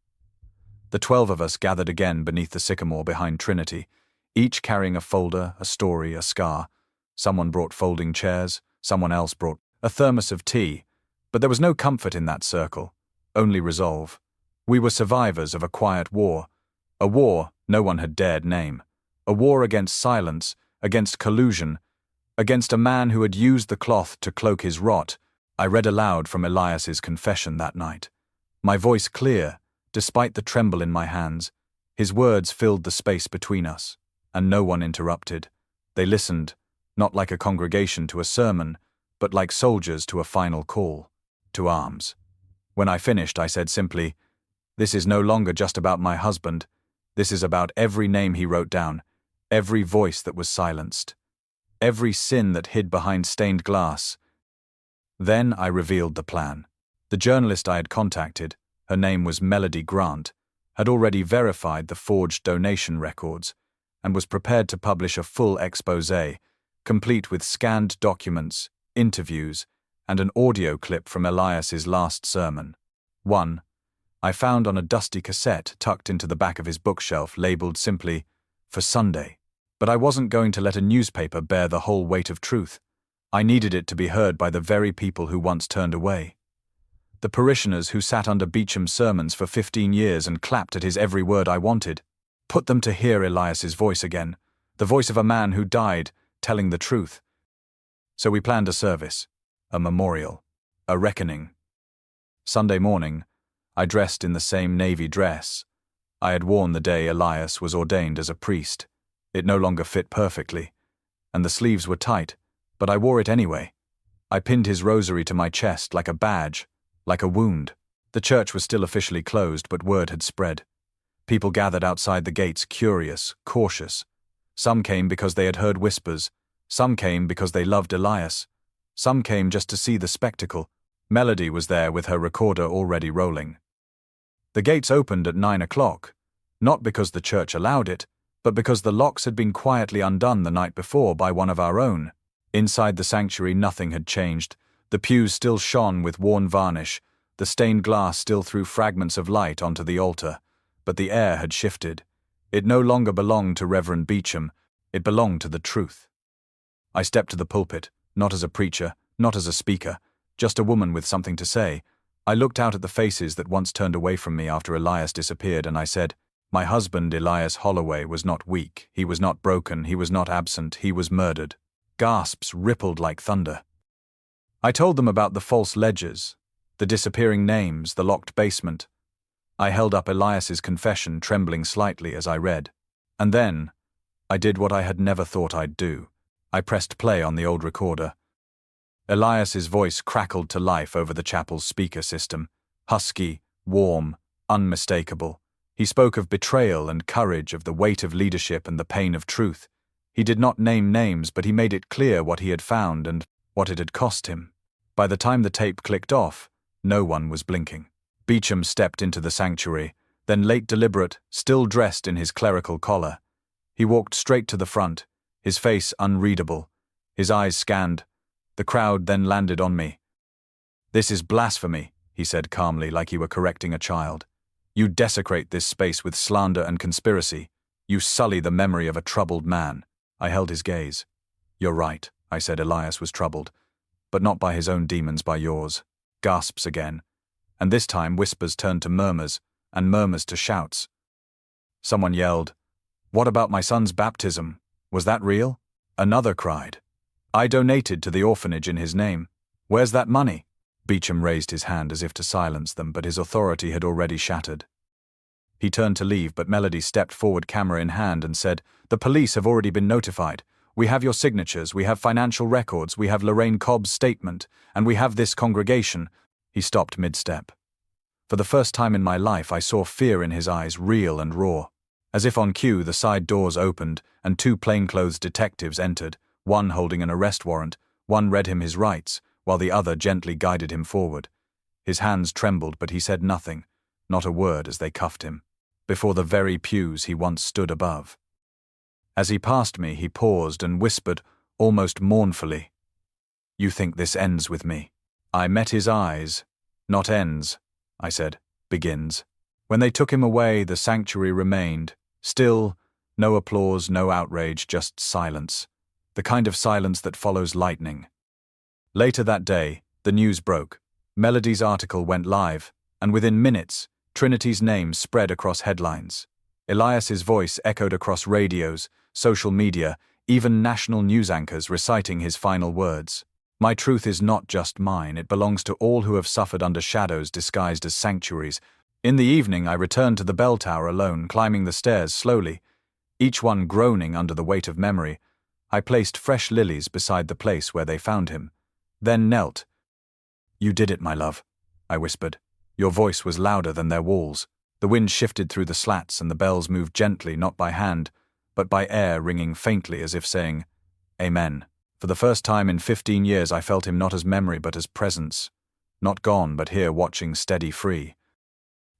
The 12 of us gathered again beneath the sycamore behind Trinity, each carrying a folder, a story, a scar. Someone brought folding chairs, someone else brought a thermos of tea, but there was no comfort in that circle, only resolve. We were survivors of a quiet war, a war no one had dared name, a war against silence, against collusion, against a man who had used the cloth to cloak his rot. I read aloud from Elias's confession that night, my voice clear, despite the tremble in my hands. His words filled the space between us, and no one interrupted. They listened, not like a congregation to a sermon, but like soldiers to a final call, to arms. When I finished, I said simply, "This is no longer just about my husband. This is about every name he wrote down, every voice that was silenced, every sin that hid behind stained glass." Then I revealed the plan. The journalist I had contacted, her name was Melody Grant, had already verified the forged donation records and was prepared to publish a full exposé, complete with scanned documents, interviews, and an audio clip from Elias's last sermon. One I found on a dusty cassette tucked into the back of his bookshelf, labeled simply, "For Sunday." But I wasn't going to let a newspaper bear the whole weight of truth. I needed it to be heard by the very people who once turned away. The parishioners who sat under Beecham's sermons for 15 years and clapped at his every word I wanted. Put them to hear Elias's voice again, the voice of a man who died, telling the truth. So we planned a service, a memorial, a reckoning. Sunday morning, I dressed in the same navy dress I had worn the day Elias was ordained as a priest. It no longer fit perfectly, and the sleeves were tight, but I wore it anyway. I pinned his rosary to my chest like a badge, like a wound. The church was still officially closed, but word had spread. People gathered outside the gates, curious, cautious. Some came because they had heard whispers. Some came because they loved Elias. Some came just to see the spectacle. Melody was there with her recorder already rolling. The gates opened at 9 o'clock, not because the church allowed it, but because the locks had been quietly undone the night before by one of our own. Inside the sanctuary nothing had changed. The pews still shone with worn varnish, the stained glass still threw fragments of light onto the altar, but the air had shifted. It no longer belonged to Reverend Beecham, it belonged to the truth. I stepped to the pulpit, not as a preacher, not as a speaker, just a woman with something to say. I looked out at the faces that once turned away from me after Elias disappeared, and I said, "My husband, Elias Holloway, was not weak, he was not broken, he was not absent, he was murdered." Gasps rippled like thunder. I told them about the false ledgers, the disappearing names, the locked basement. I held up Elias's confession, trembling slightly as I read. And then, I did what I had never thought I'd do. I pressed play on the old recorder. Elias's voice crackled to life over the chapel's speaker system, husky, warm, unmistakable. He spoke of betrayal and courage, of the weight of leadership and the pain of truth. He did not name names, but he made it clear what he had found and what it had cost him. By the time the tape clicked off, no one was blinking. Beecham stepped into the sanctuary, then late deliberate, still dressed in his clerical collar. He walked straight to the front, his face unreadable, his eyes scanned. The crowd then landed on me. "This is blasphemy," he said calmly, like he were correcting a child. "You desecrate this space with slander and conspiracy. You sully the memory of a troubled man." I held his gaze. "You're right," I said. Elias was troubled, but not by his own demons, by yours. Gasps again, and this time whispers turned to murmurs, and murmurs to shouts. Someone yelled, "What about my son's baptism? Was that real?" Another cried, "I donated to the orphanage in his name. Where's that money?" Beecham raised his hand as if to silence them, but his authority had already shattered. He turned to leave, but Melody stepped forward, camera in hand, and said, "The police have already been notified. We have your signatures, we have financial records, we have Lorraine Cobb's statement, and we have this congregation." He stopped mid-step. For the first time in my life, I saw fear in his eyes, real and raw. As if on cue, the side doors opened, and two plainclothes detectives entered, one holding an arrest warrant. One read him his rights, while the other gently guided him forward. His hands trembled, but he said nothing, not a word, as they cuffed him, before the very pews he once stood above. As he passed me, he paused and whispered, almost mournfully, "You think this ends with me?" I met his eyes. "Not ends," I said, "begins." When they took him away, the sanctuary remained. Still, no applause, no outrage, just silence. The kind of silence that follows lightning. Later that day, the news broke. Melody's article went live, and within minutes, Trinity's name spread across headlines. Elias's voice echoed across radios, social media, even national news anchors reciting his final words. "My truth is not just mine, it belongs to all who have suffered under shadows disguised as sanctuaries." In the evening, I returned to the bell tower alone, climbing the stairs slowly, each one groaning under the weight of memory. I placed fresh lilies beside the place where they found him, then knelt. "You did it, my love," I whispered. Your voice was louder than their walls. The wind shifted through the slats and the bells moved gently, not by hand, but by air ringing faintly as if saying, Amen. For the first time in 15 years I felt him not as memory but as presence. Not gone, but here watching steady free.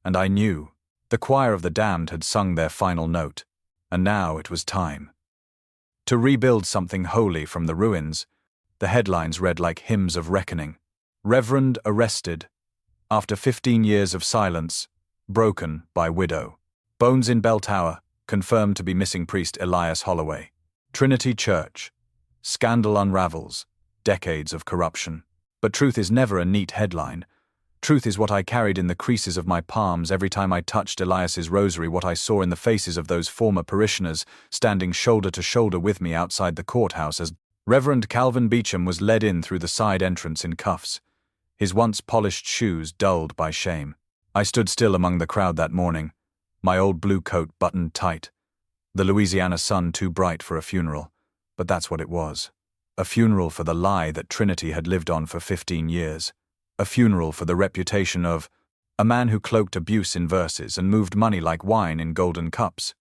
And I knew. The choir of the damned had sung their final note, and now it was time. To rebuild something holy from the ruins. The headlines read like hymns of reckoning. Reverend arrested. After 15 years of silence, broken by widow. Bones in bell tower, confirmed to be missing priest Elias Holloway. Trinity Church. Scandal unravels. Decades of corruption. But truth is never a neat headline. Truth is what I carried in the creases of my palms every time I touched Elias's rosary, what I saw in the faces of those former parishioners standing shoulder to shoulder with me outside the courthouse as Reverend Calvin Beecham was led in through the side entrance in cuffs, his once polished shoes dulled by shame. I stood still among the crowd that morning, my old blue coat buttoned tight, the Louisiana sun too bright for a funeral, but that's what it was. A funeral for the lie that Trinity had lived on for 15 years. A funeral for the reputation of a man who cloaked abuse in verses and moved money like wine in golden cups.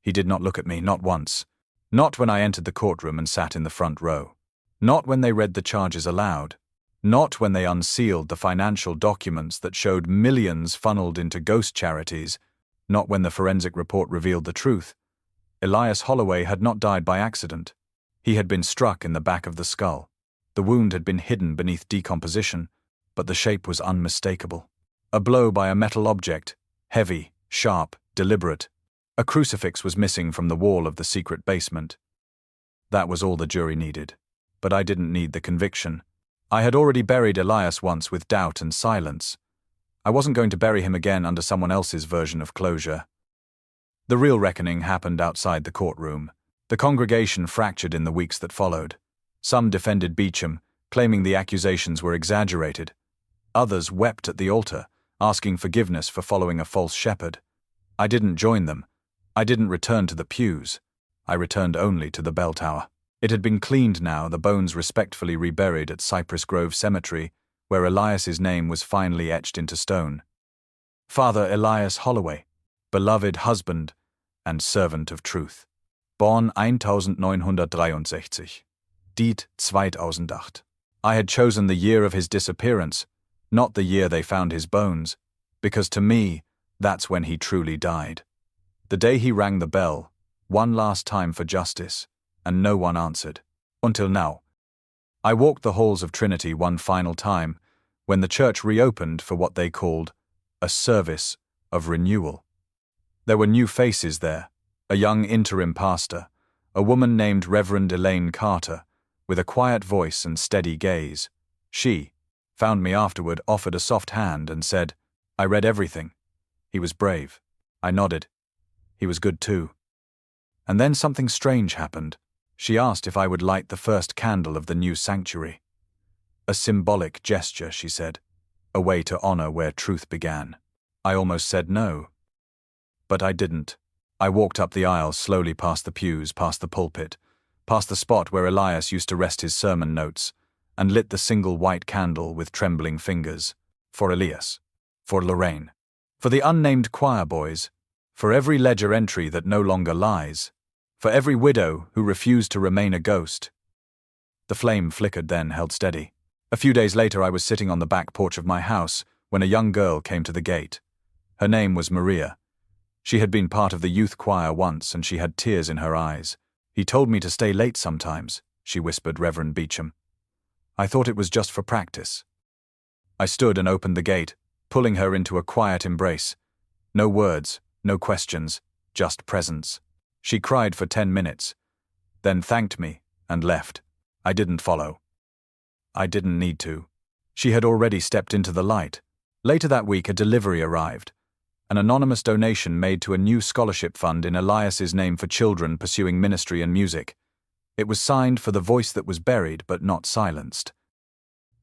He did not look at me, not once. Not when I entered the courtroom and sat in the front row. Not when they read the charges aloud. Not when they unsealed the financial documents that showed millions funneled into ghost charities. Not when the forensic report revealed the truth. Elias Holloway had not died by accident. He had been struck in the back of the skull. The wound had been hidden beneath decomposition, but the shape was unmistakable. A blow by a metal object, heavy, sharp, deliberate. A crucifix was missing from the wall of the secret basement. That was all the jury needed. But I didn't need the conviction. I had already buried Elias once with doubt and silence. I wasn't going to bury him again under someone else's version of closure. The real reckoning happened outside the courtroom. The congregation fractured in the weeks that followed. Some defended Beecham, claiming the accusations were exaggerated. Others wept at the altar, asking forgiveness for following a false shepherd. I didn't join them. I didn't return to the pews. I returned only to the bell tower. It had been cleaned now, the bones respectfully reburied at Cypress Grove Cemetery, where Elias's name was finally etched into stone. Father Elias Holloway, beloved husband and servant of truth. Born 1963. Died 2008. I had chosen the year of his disappearance, not the year they found his bones, because to me, that's when he truly died. The day he rang the bell, one last time for justice, and no one answered. Until now. I walked the halls of Trinity one final time, when the church reopened for what they called a service of renewal. There were new faces there, a young interim pastor, a woman named Reverend Elaine Carter, with a quiet voice and steady gaze. She found me afterward, offered a soft hand, and said, I read everything. He was brave. I nodded. He was good too. And then something strange happened. She asked if I would light the first candle of the new sanctuary. A symbolic gesture, she said, a way to honor where truth began. I almost said no. But I didn't. I walked up the aisle, slowly past the pews, past the pulpit, past the spot where Elias used to rest his sermon notes, and lit the single white candle with trembling fingers. For Elias. For Lorraine. For the unnamed choir boys. For every ledger entry that no longer lies. For every widow who refused to remain a ghost. The flame flickered then, held steady. A few days later I was sitting on the back porch of my house when a young girl came to the gate. Her name was Maria. She had been part of the youth choir once, and she had tears in her eyes. He told me to stay late sometimes, she whispered Reverend Beecham. I thought it was just for practice. I stood and opened the gate, pulling her into a quiet embrace. No words, no questions, just presence. She cried for 10 minutes, then thanked me and left. I didn't follow. I didn't need to. She had already stepped into the light. Later that week a delivery arrived. An anonymous donation made to a new scholarship fund in Elias's name for children pursuing ministry and music. It was signed for the voice that was buried but not silenced.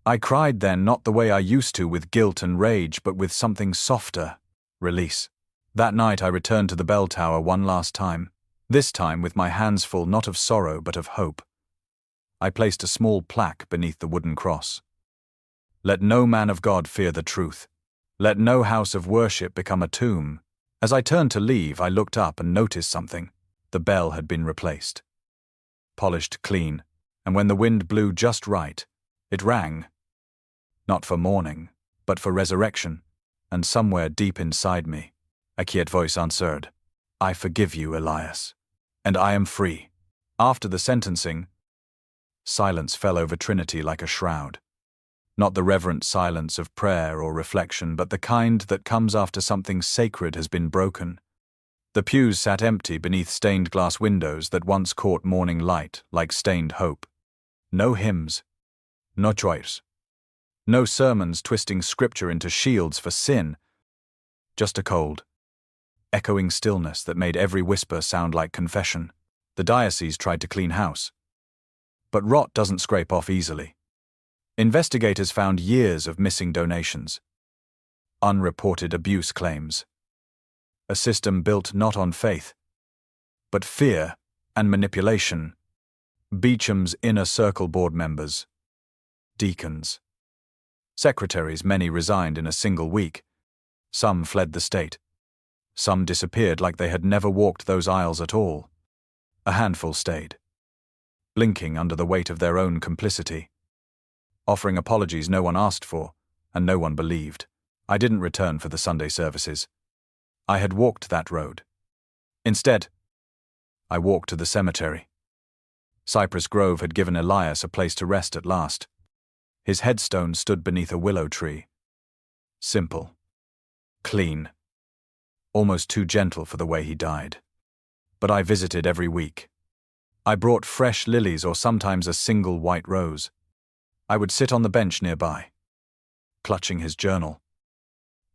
I cried then, not the way I used to with guilt and rage, but with something softer, release. That night I returned to the bell tower one last time, this time with my hands full not of sorrow but of hope. I placed a small plaque beneath the wooden cross. Let no man of God fear the truth. Let no house of worship become a tomb. As I turned to leave, I looked up and noticed something. The bell had been replaced. Polished clean, and when the wind blew just right, it rang. Not for mourning, but for resurrection, and somewhere deep inside me, a quiet voice answered, "I forgive you, Elias, and I am free." After the sentencing, silence fell over Trinity like a shroud. Not the reverent silence of prayer or reflection, but the kind that comes after something sacred has been broken. The pews sat empty beneath stained glass windows that once caught morning light like stained hope. No hymns, no choirs, no sermons twisting scripture into shields for sin, just a cold, echoing stillness that made every whisper sound like confession. The diocese tried to clean house. But rot doesn't scrape off easily. Investigators found years of missing donations, unreported abuse claims, a system built not on faith, but fear and manipulation. Beecham's inner circle board members, deacons, secretaries, many resigned in a single week. Some fled the state. Some disappeared like they had never walked those aisles at all. A handful stayed, blinking under the weight of their own complicity, offering apologies no one asked for, and no one believed. I didn't return for the Sunday services. I had walked that road. Instead, I walked to the cemetery. Cypress Grove had given Elias a place to rest at last. His headstone stood beneath a willow tree. Simple, clean, almost too gentle for the way he died. But I visited every week. I brought fresh lilies or sometimes a single white rose. I would sit on the bench nearby, clutching his journal,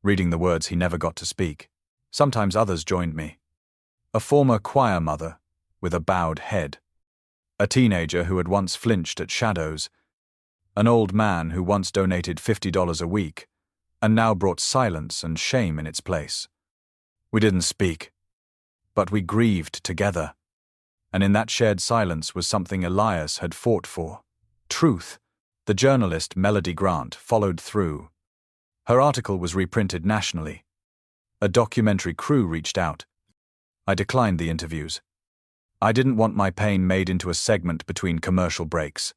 reading the words he never got to speak. Sometimes others joined me. A former choir mother with a bowed head, a teenager who had once flinched at shadows, an old man who once donated $50 a week and now brought silence and shame in its place. We didn't speak, but we grieved together, and in that shared silence was something Elias had fought for: truth. The journalist Melody Grant followed through. Her article was reprinted nationally. A documentary crew reached out. I declined the interviews. I didn't want my pain made into a segment between commercial breaks.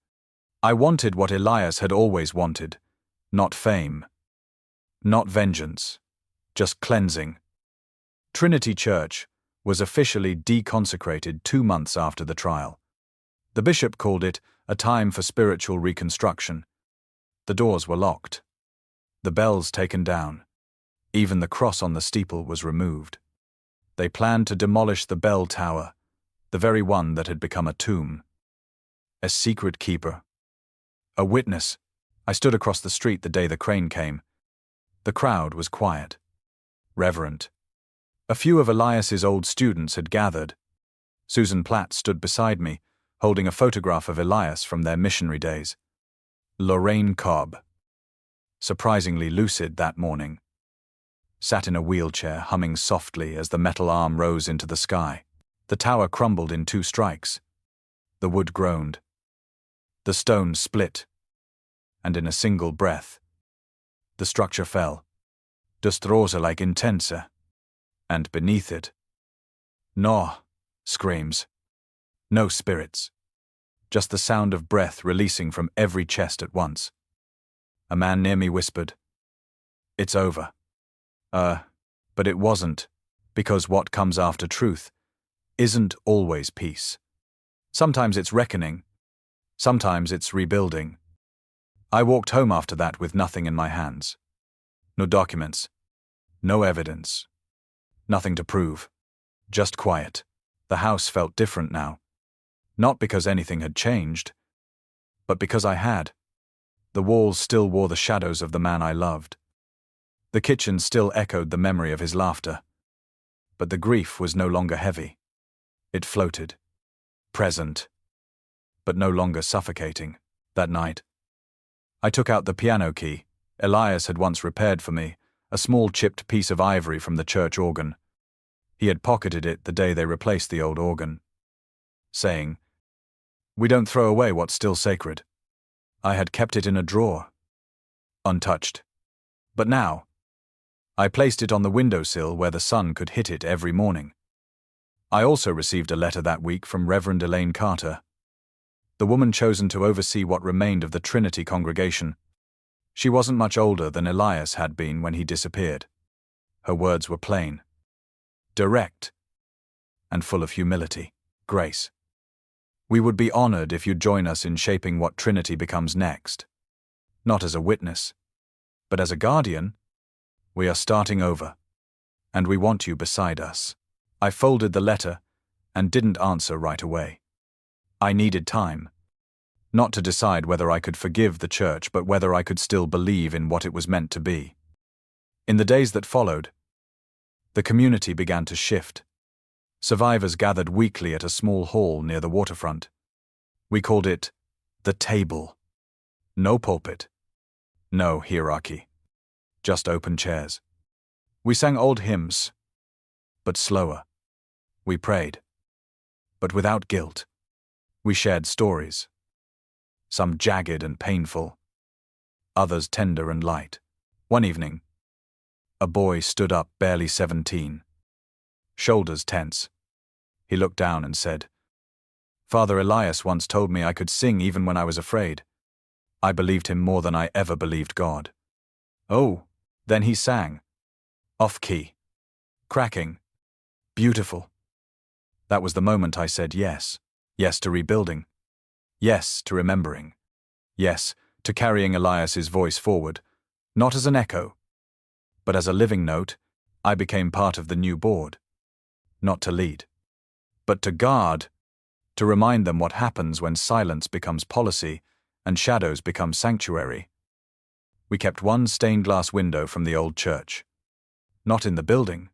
I wanted what Elias had always wanted: not fame, not vengeance, just cleansing. Trinity Church was officially deconsecrated 2 months after the trial. The bishop called it a time for spiritual reconstruction. The doors were locked, the bells taken down. Even the cross on the steeple was removed. They planned to demolish the bell tower, the very one that had become a tomb. A secret keeper, a witness. I stood across the street the day the crane came. The crowd was quiet, reverent. A few of Elias's old students had gathered. Susan Platt stood beside me, holding a photograph of Elias from their missionary days. Lorraine Cobb, surprisingly lucid that morning, sat in a wheelchair, humming softly as the metal arm rose into the sky. The tower crumbled in 2 strikes. The wood groaned. The stone split. And in a single breath, the structure fell, destrosa like intensa. And beneath it, no screams, no spirits, just the sound of breath releasing from every chest at once. A man near me whispered, "It's over." But it wasn't, because what comes after truth isn't always peace. Sometimes it's reckoning, sometimes it's rebuilding. I walked home after that with nothing in my hands. No documents, no evidence. Nothing to prove. Just quiet. The house felt different now. Not because anything had changed, but because I had. The walls still wore the shadows of the man I loved. The kitchen still echoed the memory of his laughter. But the grief was no longer heavy. It floated. Present. But no longer suffocating. That night, I took out the piano key Elias had once repaired for me, a small chipped piece of ivory from the church organ. He had pocketed it the day they replaced the old organ, saying, "We don't throw away what's still sacred." I had kept it in a drawer, untouched. But now, I placed it on the windowsill where the sun could hit it every morning. I also received a letter that week from Reverend Elaine Carter, the woman chosen to oversee what remained of the Trinity congregation. She wasn't much older than Elias had been when he disappeared. Her words were plain, direct, and full of humility. Grace. We would be honored if you'd join us in shaping what Trinity becomes next. Not as a witness, but as a guardian. We are starting over, and we want you beside us. I folded the letter and didn't answer right away. I needed time, not to decide whether I could forgive the church, but whether I could still believe in what it was meant to be. In the days that followed, the community began to shift. Survivors gathered weekly at a small hall near the waterfront. We called it the table. No pulpit, no hierarchy, just open chairs. We sang old hymns, but slower. We prayed, but without guilt. We shared stories, some jagged and painful, others tender and light. One evening, a boy stood up, barely 17, shoulders tense. He looked down and said, "Father Elias once told me I could sing even when I was afraid. I believed him more than I ever believed God." Oh, then he sang. Off-key. Cracking. Beautiful. That was the moment I said yes. Yes to rebuilding. Yes to remembering. Yes to carrying Elias's voice forward, not as an echo, but as a living note. I became part of the new board. Not to lead, but to guard, to remind them what happens when silence becomes policy and shadows become sanctuary. We kept one stained glass window from the old church. Not in the building,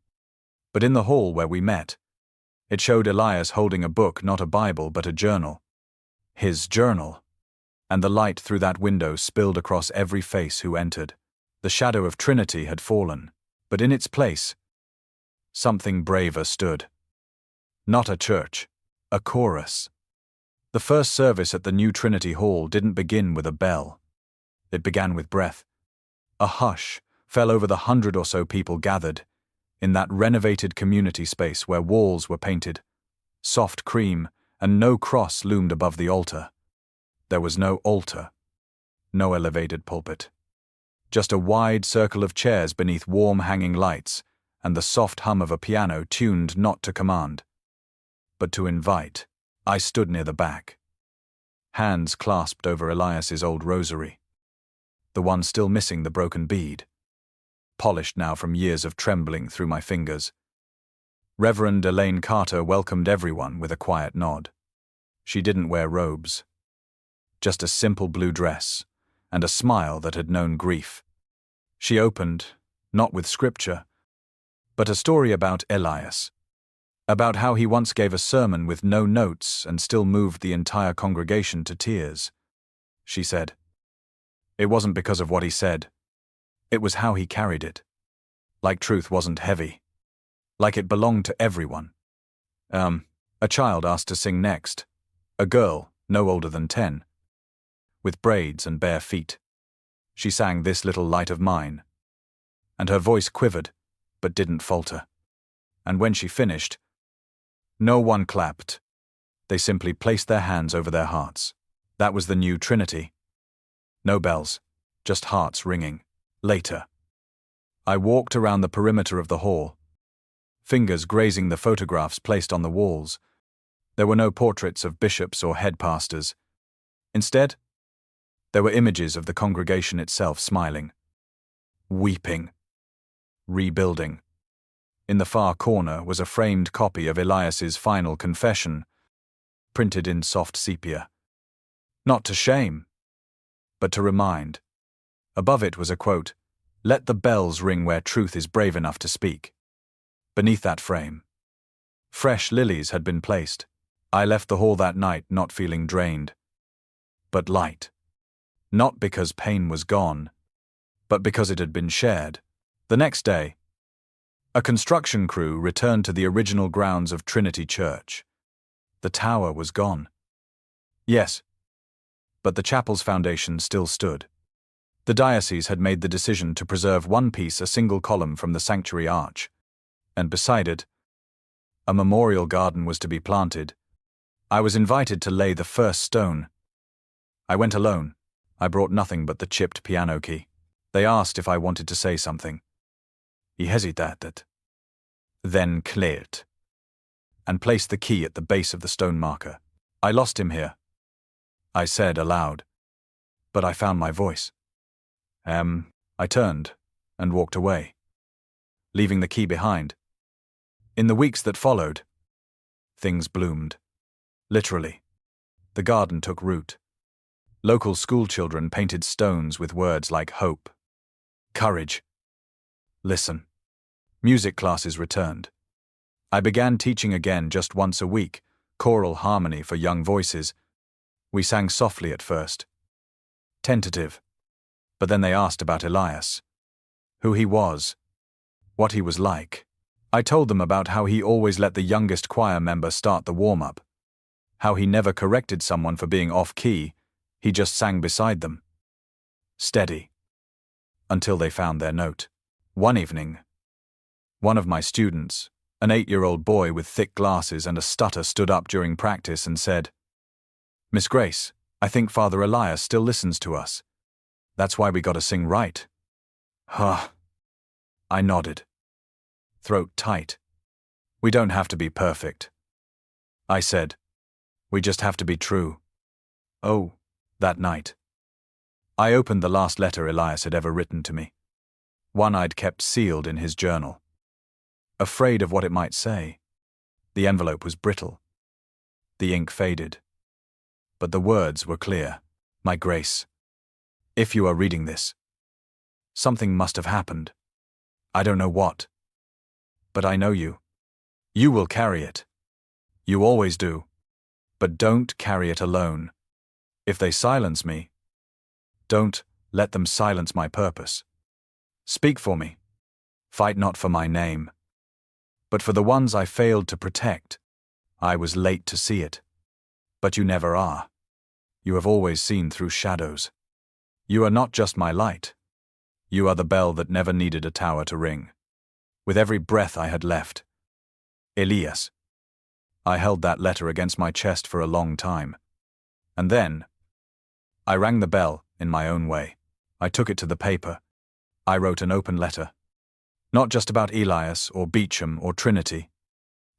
but in the hall where we met. It showed Elias holding a book, not a Bible, but a journal. His journal. And the light through that window spilled across every face who entered. The shadow of Trinity had fallen, but in its place, something braver stood. Not a church, a chorus. The first service at the new Trinity Hall didn't begin with a bell. It began with breath. A hush fell over the 100 or so people gathered in that renovated community space where walls were painted soft cream and no cross loomed above the altar. There was no altar, no elevated pulpit. Just a wide circle of chairs beneath warm hanging lights and the soft hum of a piano tuned not to command, but to invite. I stood near the back, hands clasped over Elias's old rosary, the one still missing the broken bead, polished now from years of trembling through my fingers. Reverend Elaine Carter welcomed everyone with a quiet nod. She didn't wear robes, just a simple blue dress and a smile that had known grief. She opened, not with scripture, but a story about Elias, about how he once gave a sermon with no notes and still moved the entire congregation to tears. She said, "It wasn't because of what he said. It was how he carried it. Like truth wasn't heavy. Like it belonged to everyone." A child asked to sing next. A girl, no older than 10, with braids and bare feet. She sang "This Little Light of Mine," and her voice quivered, but didn't falter. And when she finished, no one clapped. They simply placed their hands over their hearts. That was the new Trinity. No bells, just hearts ringing. Later, I walked around the perimeter of the hall, fingers grazing the photographs placed on the walls. There were no portraits of bishops or head pastors. Instead, there were images of the congregation itself smiling, weeping, rebuilding. In the far corner was a framed copy of Elias's final confession, printed in soft sepia. Not to shame, but to remind. Above it was a quote, "Let the bells ring where truth is brave enough to speak." Beneath that frame, fresh lilies had been placed. I left the hall that night not feeling drained, but light. Not because pain was gone, but because it had been shared. The next day, a construction crew returned to the original grounds of Trinity Church. The tower was gone. Yes, but the chapel's foundation still stood. The diocese had made the decision to preserve one piece, a single column from the sanctuary arch, and beside it, a memorial garden was to be planted. I was invited to lay the first stone. I went alone. I brought nothing but the chipped piano key. They asked if I wanted to say something. He hesitated, then cleared, and placed the key at the base of the stone marker. I lost him here, I said aloud, but I found my voice. I turned and walked away, leaving the key behind. In the weeks that followed, things bloomed. Literally, the garden took root. Local schoolchildren painted stones with words like hope, courage, listen. Music classes returned. I began teaching again just once a week, choral harmony for young voices. We sang softly at first, tentative, but then they asked about Elias, who he was, what he was like. I told them about how he always let the youngest choir member start the warm-up, how he never corrected someone for being off-key, he just sang beside them, steady, until they found their note. One evening, one of my students, an 8-year-old boy with thick glasses and a stutter, stood up during practice and said, "Miss Grace, I think Father Elias still listens to us. That's why we gotta sing right." Huh. I nodded, throat tight. "We don't have to be perfect," I said. "We just have to be true." Oh, that night, I opened the last letter Elias had ever written to me, one I'd kept sealed in his journal. Afraid of what it might say, the envelope was brittle. The ink faded. But the words were clear. "My Grace, if you are reading this, something must have happened. I don't know what. But I know you. You will carry it. You always do. But don't carry it alone. If they silence me, don't let them silence my purpose. Speak for me. Fight not for my name, but for the ones I failed to protect. I was late to see it. But you never are. You have always seen through shadows. You are not just my light. You are the bell that never needed a tower to ring. With every breath I had left. Elias." I held that letter against my chest for a long time. And then, I rang the bell in my own way. I took it to the paper. I wrote an open letter. Not just about Elias or Beecham or Trinity,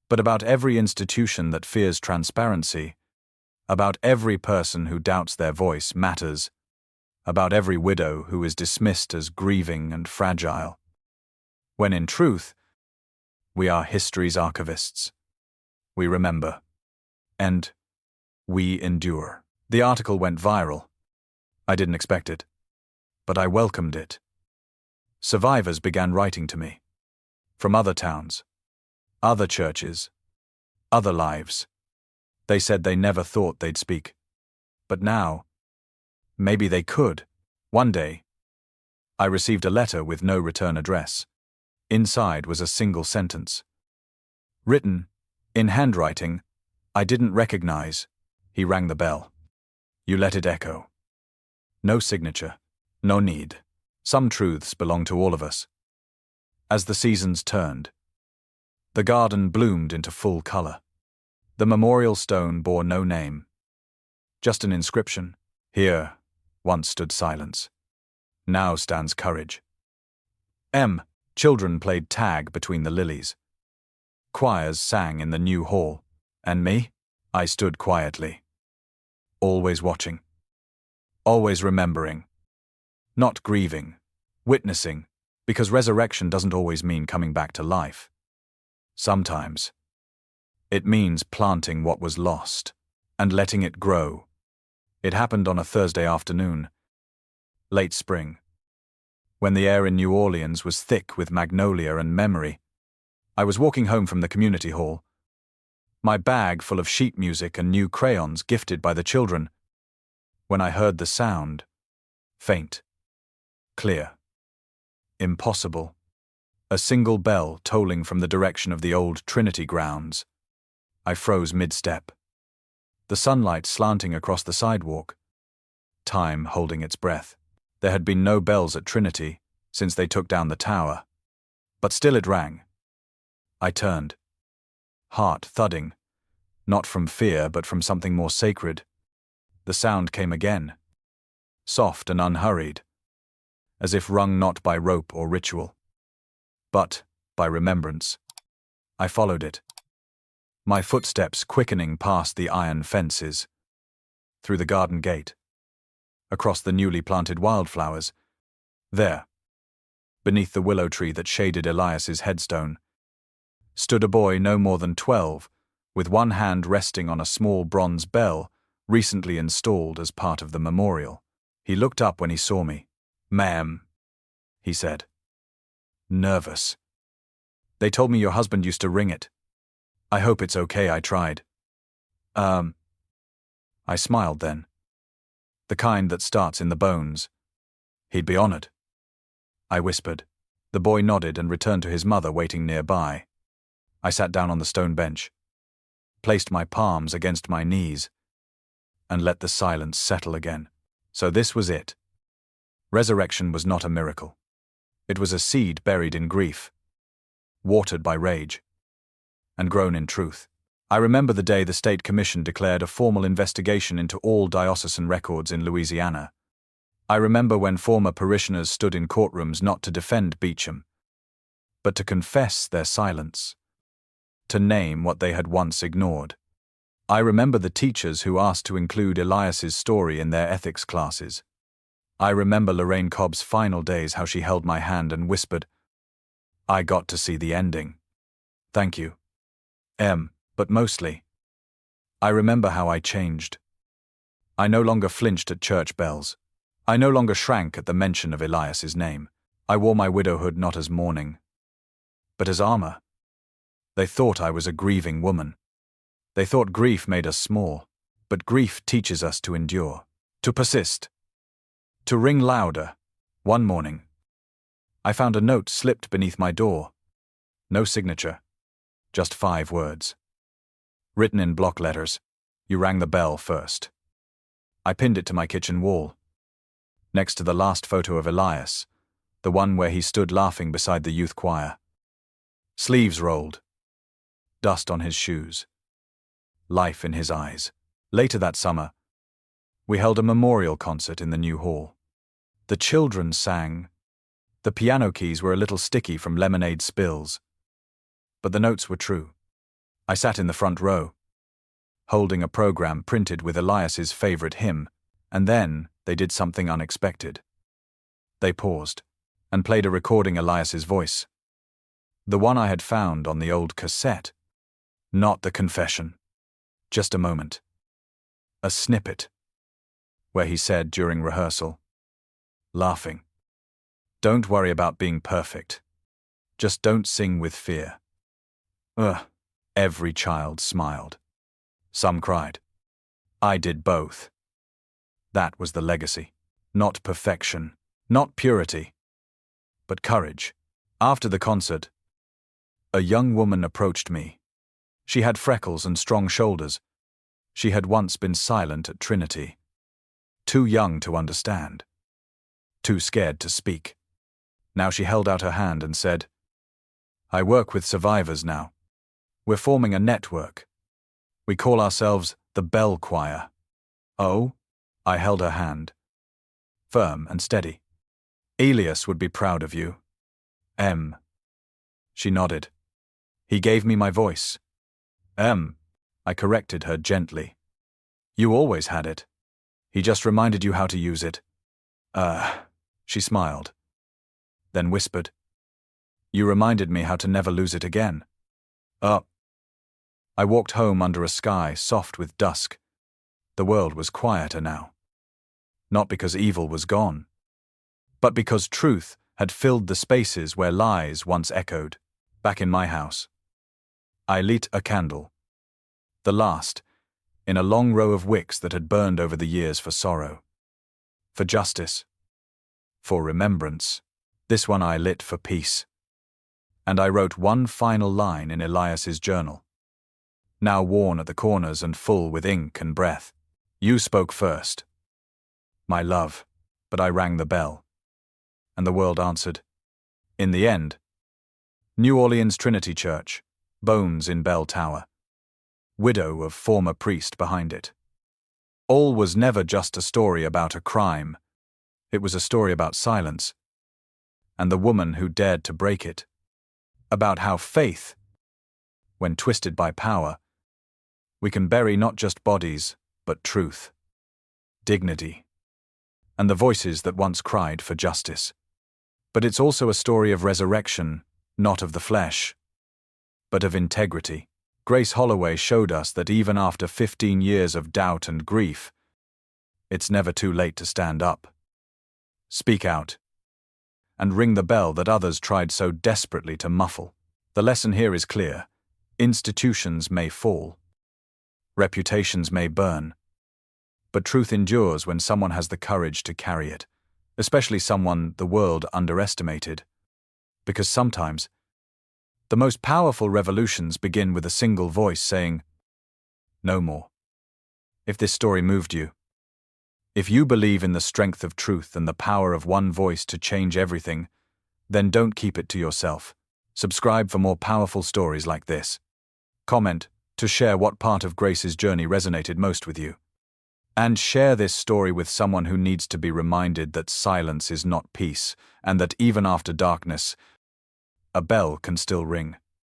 but about every institution that fears transparency, about every person who doubts their voice matters, about every widow who is dismissed as grieving and fragile, when in truth, we are history's archivists. We remember. And we endure. The article went viral. I didn't expect it, but I welcomed it. Survivors began writing to me. From other towns, other churches, other lives. They said they never thought they'd speak. But now, maybe they could. One day, I received a letter with no return address. Inside was a single sentence, written in handwriting I didn't recognize. He rang the bell. You let it echo. No signature, no need. Some truths belong to all of us. As the seasons turned, the garden bloomed into full color. The memorial stone bore no name, just an inscription. Here once stood silence. Now stands courage. Children played tag between the lilies. Choirs sang in the new hall. And me? I stood quietly. Always watching. Always remembering. Not grieving. Witnessing. Because resurrection doesn't always mean coming back to life. Sometimes it means planting what was lost and letting it grow. It happened on a Thursday afternoon, late spring, when the air in New Orleans was thick with magnolia and memory. I was walking home from the community hall, my bag full of sheet music and new crayons gifted by the children, when I heard the sound, faint, clear, impossible, a single bell tolling from the direction of the old Trinity grounds. I froze mid-step, the sunlight slanting across the sidewalk, time holding its breath. There had been no bells at Trinity since they took down the tower, but still it rang. I turned, heart thudding, not from fear but from something more sacred. The sound came again, soft and unhurried, as if rung not by rope or ritual, but by remembrance. I followed it, my footsteps quickening past the iron fences, through the garden gate, across the newly planted wildflowers. There, beneath the willow tree that shaded Elias's headstone, stood a boy no more than 12, with one hand resting on a small bronze bell recently installed as part of the memorial. He looked up when he saw me. "Ma'am," he said. Nervous. "They told me your husband used to ring it. I hope it's okay," I tried. I smiled then. "The kind that starts in the bones." "He'd be honored," I whispered. The boy nodded and returned to his mother waiting nearby. I sat down on the stone bench, placed my palms against my knees, and let the silence settle again. So this was it. Resurrection was not a miracle. It was a seed buried in grief, watered by rage, and grown in truth. I remember the day the State Commission declared a formal investigation into all diocesan records in Louisiana. I remember when former parishioners stood in courtrooms not to defend Beecham, but to confess their silence, to name what they had once ignored. I remember the teachers who asked to include Elias's story in their ethics classes. I remember Lorraine Cobb's final days, how she held my hand and whispered, "I got to see the ending. Thank you, but mostly, I remember how I changed. I no longer flinched at church bells. I no longer shrank at the mention of Elias's name. I wore my widowhood not as mourning, but as armor. They thought I was a grieving woman. They thought grief made us small, but grief teaches us to endure, to persist, to ring louder. One morning, I found a note slipped beneath my door. No signature, just 5 words. Written in block letters, "You rang the bell first." I pinned it to my kitchen wall, next to the last photo of Elias, the one where he stood laughing beside the youth choir. Sleeves rolled, dust on his shoes, life in his eyes. Later that summer, we held a memorial concert in the new hall. The children sang. The piano keys were a little sticky from lemonade spills, but the notes were true. I sat in the front row, holding a program printed with Elias's favorite hymn, and then they did something unexpected. They paused and played a recording Elias's voice. The one I had found on the old cassette. Not the confession. Just a moment. A snippet, where he said during rehearsal, laughing, "Don't worry about being perfect. Just don't sing with fear." Every child smiled. Some cried. I did both. That was the legacy. Not perfection, not purity, but courage. After the concert, a young woman approached me. She had freckles and strong shoulders. She had once been silent at Trinity. Too young to understand. Too scared to speak. Now she held out her hand and said, "I work with survivors now. We're forming a network. We call ourselves the Bell Choir." "Oh?" I held her hand, firm and steady. "Elias would be proud of you." She nodded. "He gave me my voice." I corrected her gently. "You always had it. He just reminded you how to use it." She smiled, then whispered, "You reminded me how to never lose it again." I walked home under a sky soft with dusk. The world was quieter now. Not because evil was gone, but because truth had filled the spaces where lies once echoed. Back in my house, I lit a candle, the last, in a long row of wicks that had burned over the years for sorrow, for justice, for remembrance. This one I lit for peace. And I wrote one final line in Elias's journal, now worn at the corners and full with ink and breath. "You spoke first. My love, but I rang the bell. And the world answered. In the end, New Orleans Trinity Church, bones in bell tower. Widow of former priest behind it. All was never just a story about a crime. It was a story about silence. And the woman who dared to break it. About how faith, when twisted by power, we can bury not just bodies, but truth, dignity, and the voices that once cried for justice. But it's also a story of resurrection, not of the flesh, but of integrity. Grace Holloway showed us that even after 15 years of doubt and grief, it's never too late to stand up, speak out, and ring the bell that others tried so desperately to muffle. The lesson here is clear. Institutions may fall, reputations may burn, but truth endures when someone has the courage to carry it, especially someone the world underestimated. Because sometimes, the most powerful revolutions begin with a single voice saying, "No more." If this story moved you, if you believe in the strength of truth and the power of one voice to change everything, then don't keep it to yourself. Subscribe for more powerful stories like this. Comment to share what part of Grace's journey resonated most with you. And share this story with someone who needs to be reminded that silence is not peace, and that even after darkness, a bell can still ring.